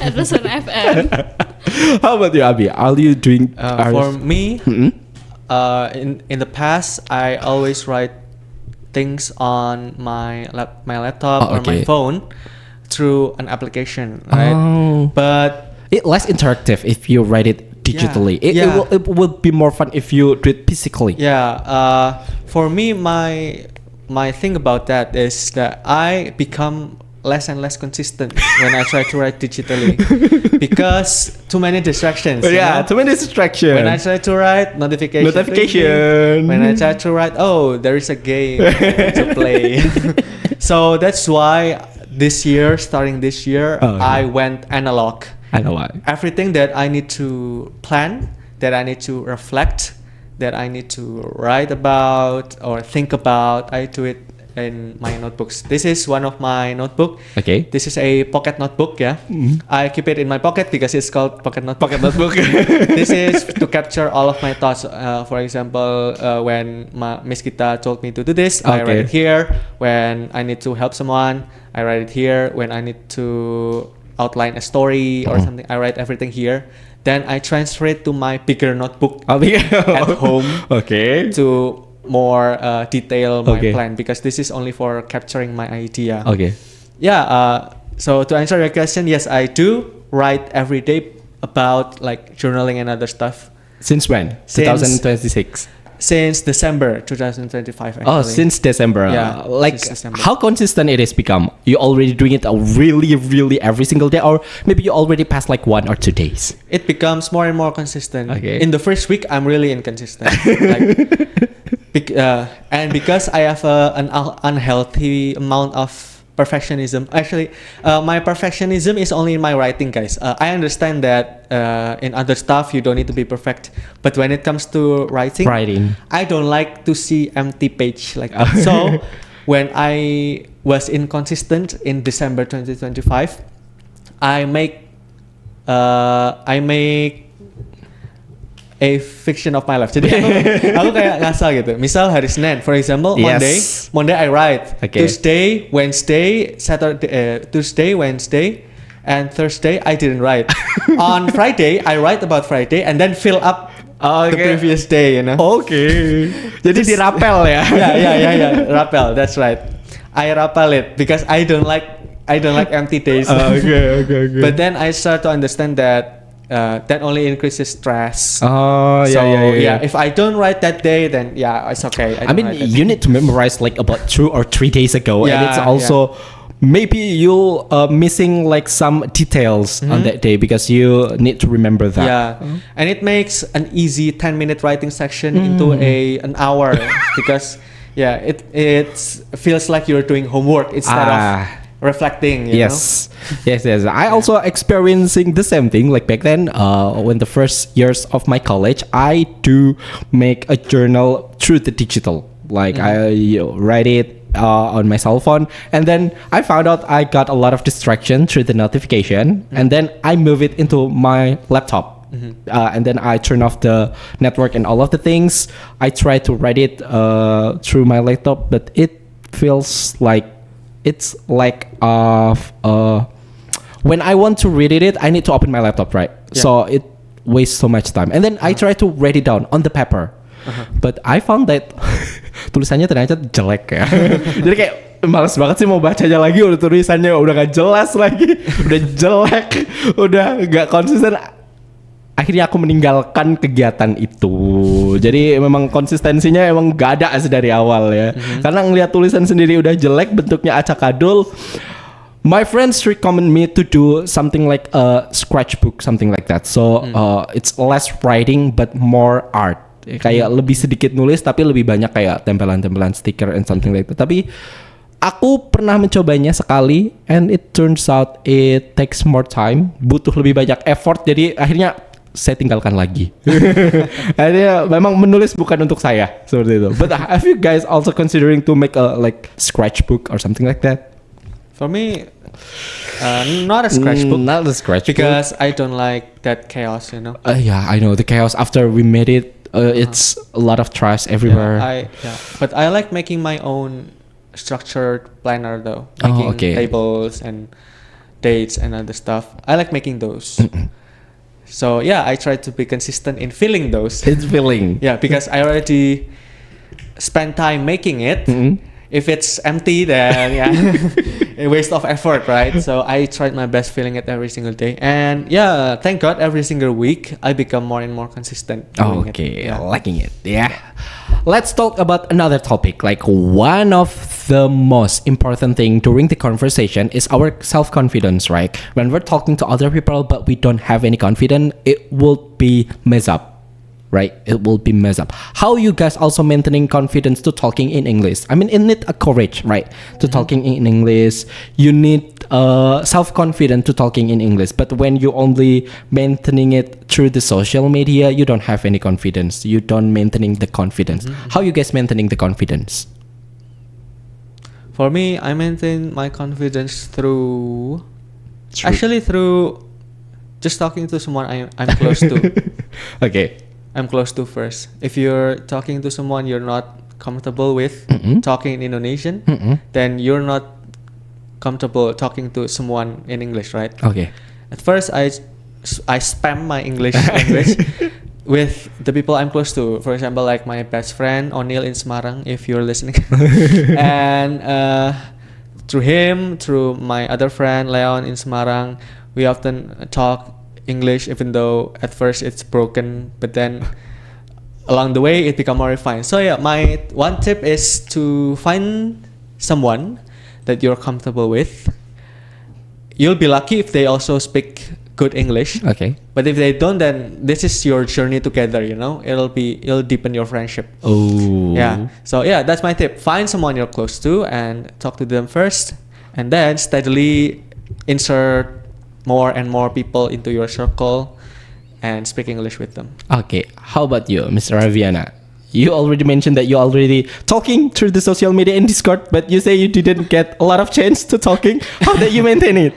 at Pesona FM. How about you, Abi? Are you doing? For me, in the past, I always write things on my laptop or my okay. phone through an application, right? Oh. But it less interactive if you write it digitally. Yeah. It will be more fun if you do it physically. Yeah, for me, my thing about that is that I become less and less consistent when I try to write digitally because too many distractions. you know? Too many distractions. When I try to write notification. When I try to write, oh, there is a game to play. So that's why starting this year, Oh, okay. I went analog. I know why. Everything that I need to plan, that I need to reflect, that I need to write about or think about, I do it in my notebooks. This is one of my notebook. Okay. This is a pocket notebook, yeah. I keep it in my pocket because it's called pocket notebook. Pocket notebook. This is to capture all of my thoughts. For example, when Miss Gita told me to do this, I write it here. When I need to help someone, I write it here. When I need to outline a story or something, I write everything here. Then I transfer it to my bigger notebook at home. Okay. To more detail my Okay. plan because this is only for capturing my idea. Okay. Yeah. So to answer your question, yes, I do write every day about like journaling and other stuff Since when? Since- 2026. since December 2025. Actually. Oh, since December. Yeah, Like since December. how consistent it has become? You already doing it really every single day, or maybe you already passed like 1 or 2 days. It becomes more and more consistent. Okay. In the first week, I'm really inconsistent. And because I have an unhealthy amount of perfectionism. Actually, my perfectionism is only in my writing, guys. I understand that in other stuff you don't need to be perfect, but when it comes to writing, I don't like to see empty page like that. So when I was inconsistent in December 2025, I make a fiction of my life. Jadi aku kayak ngasal gitu. Misal hari Senin, for example, Monday I write. Okay. Tuesday, Wednesday, and Thursday I didn't write. On Friday I write about Friday and then fill up the previous day, you know. Okay. Jadi dirapel ya. Yeah. Rappel. That's right. I rappel it because I don't like empty days. Okay. But then I start to understand that that only increases stress. Oh, yeah. If I don't write that day, then yeah, it's okay. I mean, you need to memorize like about 2 or 3 days ago, and it's also maybe you missing like some details on that day because you need to remember that. Yeah, and it makes an easy 10-minute writing section into an hour because it feels like you're doing homework instead of reflecting. You know? Yes. I also experiencing the same thing. Like back then, when the first years of my college, I do make a journal through the digital. Like I write it on my cell phone, and then I found out I got a lot of distraction through the notification, and then I move it into my laptop. And then I turn off the network and all of the things. I try to write it through my laptop, but it feels like it's like when I want to read it, I need to open my laptop, right? Yeah. So it wastes so much time. And then I try to write it down on the paper. But I found that tulisannya ternyata jelek ya. Jadi kayak males banget sih mau bacanya lagi, udah tulisannya udah gak jelas lagi, udah jelek, udah gak konsisten. Akhirnya aku meninggalkan kegiatan itu. Jadi memang konsistensinya emang gak ada dari awal ya. Karena ngelihat tulisan sendiri udah jelek, bentuknya acak-adul. My friends recommend me to do something like a scratchbook, something like that. So it's less writing but more art. Kayak lebih sedikit nulis tapi lebih banyak kayak tempelan-tempelan stiker and something like that. Tapi aku pernah mencobanya sekali and it turns out it takes more time, butuh lebih banyak effort. Jadi akhirnya saya tinggalkan lagi. Akhirnya memang menulis bukan untuk saya seperti itu. But have you guys also considering to make a like scratchbook or something like that? For me, not a scratchbook. Not a scratchbook because I don't like that chaos, you know. Yeah, I know the chaos after we made it. It's a lot of trash everywhere. But I like making my own structured planner though. Oh, Making tables and dates and other stuff. I like making those. So yeah, I try to be consistent in filling those. It's filling. Yeah, because I already spent time making it. if it's empty, then yeah, a waste of effort, right? So I tried my best feeling it every single day, and yeah, thank God, every single week I become more and more consistent. doing it. Okay, Yeah. liking it. Yeah. Let's talk about another topic. Like one of the most important thing during the conversation is our self-confidence, right? When we're talking to other people but we don't have any confidence, it will be mess up, right? It will be mess up. How you guys also maintaining confidence to talking in English? I mean, it need a courage, right? To talking in English, you need self-confidence to talking in English. But when you only maintaining it through the social media, you don't have any confidence. You don't maintaining the confidence. How you guys maintaining the confidence? For me, I maintain my confidence through Through- actually through just talking to someone I'm close to. Okay. I'm close to first. If you're talking to someone you're not comfortable with talking in Indonesian, then you're not comfortable talking to someone in English, right? Okay. At first, I spam my English language with the people I'm close to. For example, like my best friend O'Neil in Semarang, if you're listening, and through him, through my other friend Leon in Semarang, we often talk English, even though at first it's broken, but then along the way it become more refined. So yeah, my one tip is to find someone that you're comfortable with. You'll be lucky if they also speak good English. Okay. But if they don't, then this is your journey together, you know? It'll deepen your friendship. Oh. Yeah. So yeah, that's my tip. Find someone you're close to and talk to them first, and then steadily insert more and more people into your circle and speak English with them. Okay. How about you, Mr. Raviana? You already mentioned that you already talking through the social media in Discord, but you say you didn't get a lot of chance to talking. How did you maintain it?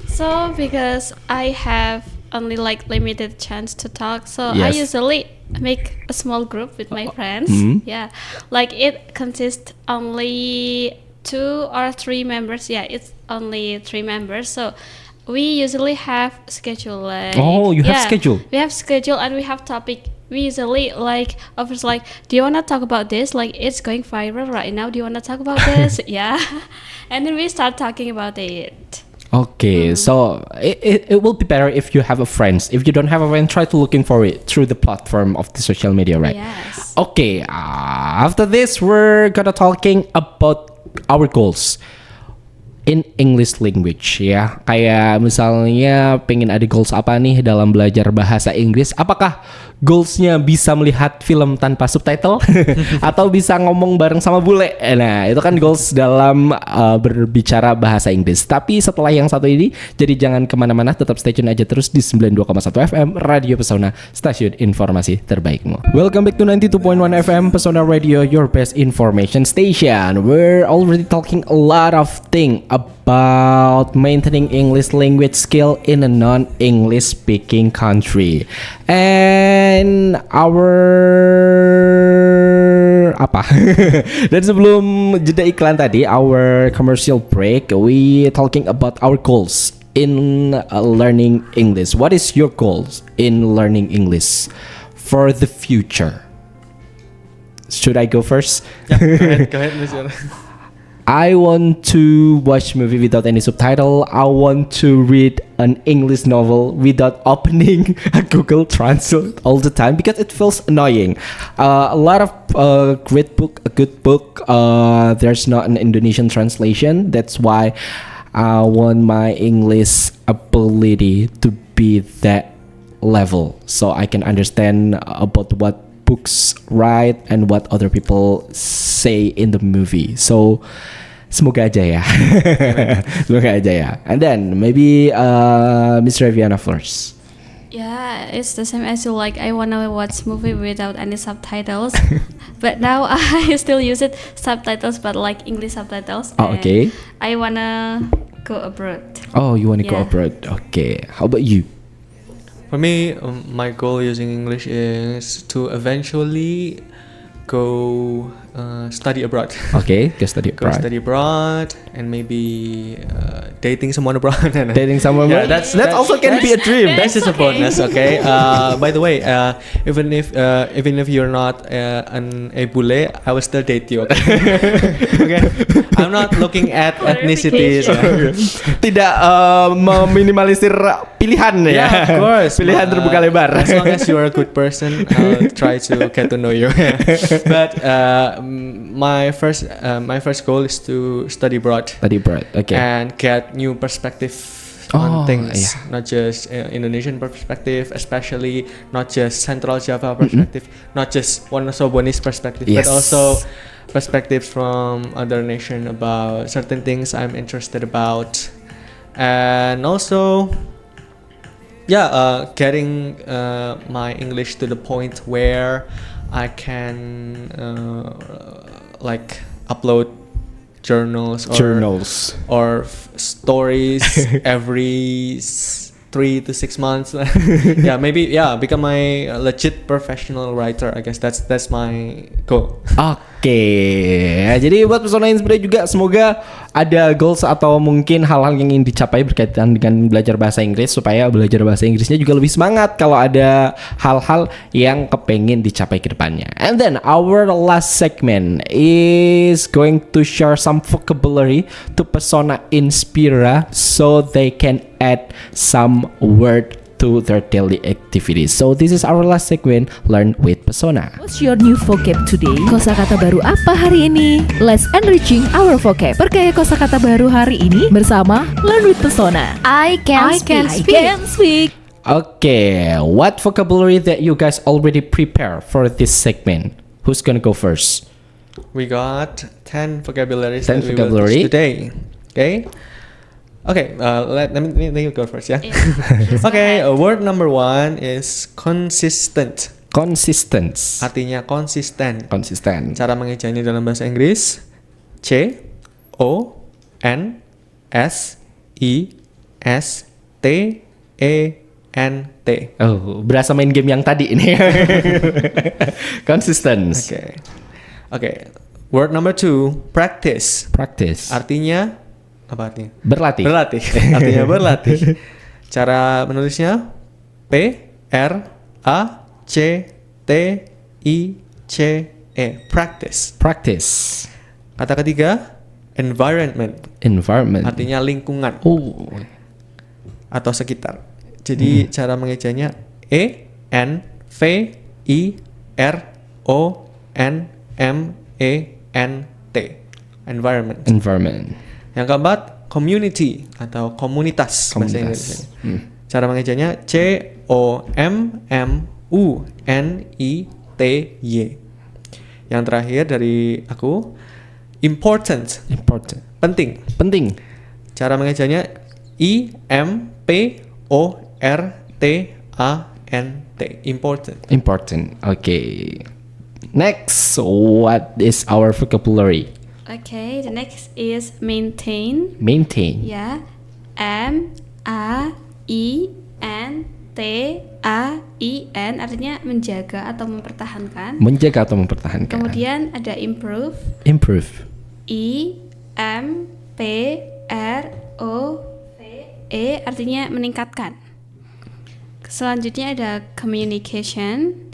So because I have only like limited chance to talk, so I Yes. usually make a small group with my friends. Yeah, like it consists only 2 or 3 members. Yeah, it's only 3 members. So we usually have schedule. Like, Oh, you have schedule. We have schedule and we have topic. We usually like offers like, do you wanna talk about this? Like it's going viral right now. Do you wanna talk about this? Yeah, and then we start talking about it. Okay, so it will be better if you have a friends. If you don't have a friend, try to looking for it through the platform of the social media, right? Yes. Okay, after this, we're gonna talking about our goals in English language ya. Kayak misalnya pengen ada goals apa nih dalam belajar bahasa Inggris? Apakah goalsnya bisa melihat film tanpa subtitle atau bisa ngomong bareng sama bule? Nah, itu kan goals dalam berbicara bahasa Inggris. Tapi setelah yang satu ini, jadi jangan kemana-mana, tetap stay tune aja terus di 92,1 FM Radio Pesona, stasiun informasi terbaikmu. Welcome back to 92.1 FM Pesona Radio, your best information station. We're already talking a lot of things about maintaining English language skill in a non-English speaking country. And our apa? Dan sebelum jeda iklan tadi, our commercial break, we talking about our goals in learning English. What is your goals in learning English for the future? Should I go first? Yeah, go ahead, Monsieur. I want to watch movie without any subtitle. I want to read an English novel without opening a Google Translate all the time because it feels annoying. A lot of great book, a good book. There's not an Indonesian translation. That's why I want my English ability to be that level, so I can understand about what books write and what other people say in the movie. So semoga aja ya. Semoga aja ya. And then maybe Mr. Raviana first. Yeah, it's the same as you. Like I wanna watch movie without any subtitles, but now I still use it subtitles, but like English subtitles. Oh, and okay. I wanna go abroad. Oh, you want to go Yeah. abroad? Okay. How about you? For me, my goal using English is to eventually go study abroad. Okay, go study Go abroad. study abroad and maybe dating someone abroad. Dating someone Yeah, abroad? That also can be a dream. That's just a bonus, okay. By the way, even if you're not a bule, I will still date you. Okay. Okay. I'm not looking at ethnicities. Tidak meminimalisir pilihan ya. Yeah, of course. Pilihan terbuka lebar. As long as you're a good person, I'll try to get to know you. But my first goal is to study abroad. Study abroad, okay. And get new perspective on things, not just Indonesian perspective, especially not just Central Java perspective, not just Wonosobonese perspective, but also perspectives from other nation about certain things I'm interested about, and also getting my English to the point where I can like upload journals or stories every 3 to 6 months. Become a legit professional writer. I guess that's my goal. Oke, jadi buat Pesona Inspire juga semoga ada goals atau mungkin hal-hal yang ingin dicapai berkaitan dengan belajar bahasa Inggris, supaya belajar bahasa Inggrisnya juga lebih semangat kalau ada hal-hal yang kepengen dicapai ke depannya. And then our last segment is going to share some vocabulary to Pesona Inspira so they can add some word to their daily activities. So this is our last segment, Learn with Pesona. What's your new vocab today? Kosakata baru apa hari ini? Let's enriching our vocab. Perkaya kosakata baru hari ini bersama Learn with Pesona. I can speak. Okay, what vocabulary that you guys already prepare for this segment? Who's gonna go first? We got 10 vocabularies 10 that we will vocabulary teach today. Okay, let me go first, yeah. Okay, word number 1 is consistent. Consistent. Artinya konsisten. Konsisten. Cara mengejanya dalam bahasa Inggris CONSISTENT. Oh, berasa main game yang tadi ini. Consistent. Okay. Word number 2, practice. Practice. Artinya apa artinya? Berlatih. Artinya berlatih. Cara menulisnya PRACTICE. Practice. Kata ketiga, environment. Artinya lingkungan. Atau sekitar. Jadi cara mengejanya ENVIRONMENT. Environment. Yang keempat, community atau komunitas. Bahasa Inggris. Cara mengejanya COMMUNITY. Yang terakhir dari aku, important. Penting. Cara mengejanya IMPORTANT. Important. Okay. Next, what is our vocabulary? Okay, the next is maintain. Yeah. MAINTAIN artinya menjaga atau mempertahankan. Kemudian ada improve. IMPROVE artinya meningkatkan. Selanjutnya ada communication.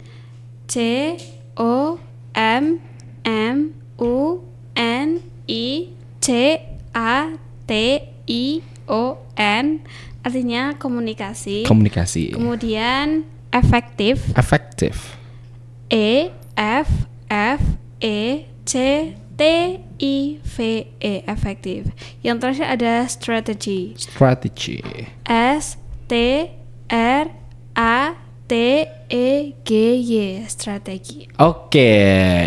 COMMUNICATION artinya komunikasi. Kemudian effective. EFFECTIVE effective. Yang terakhir ada strategy. STRATEGY strategi. Oke,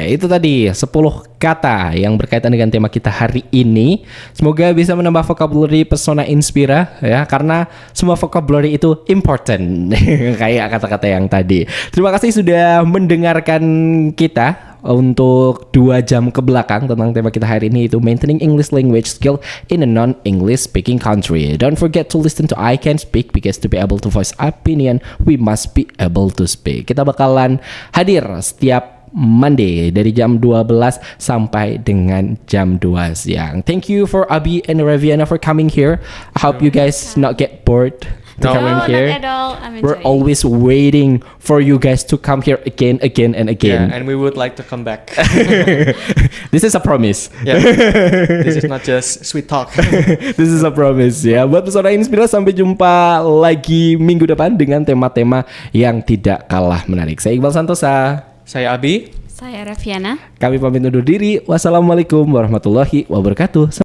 itu tadi 10 kata yang berkaitan dengan tema kita hari ini. Semoga bisa menambah vocabulary Pesona Inspira ya, karena semua vocabulary itu important. Kayak kata-kata yang tadi. Terima kasih sudah mendengarkan kita untuk 2 jam ke belakang tentang tema kita hari ini, itu maintaining English language skill in a non-English speaking country. Don't forget to listen to I Can Speak, because to be able to voice opinion, we must be able to speak. Kita bakalan hadir setiap Monday dari jam 12 sampai dengan jam 2 siang. Thank you for Abi and Raviana for coming here. I hope you guys not get bored to come in No, here. not at all. I'm We're enjoying. always waiting for you guys to come here again and again. Yeah, and we would like to come back. This is a promise. Yeah, this is not just sweet talk. This is a promise ya. Buat Pesona Inspirasi, sampai jumpa lagi minggu depan dengan tema-tema yang tidak kalah menarik. Saya Iqbal Santosa. Saya Abi. Saya Raviana. Kami pamit undur diri. Wassalamualaikum warahmatullahi wabarakatuh.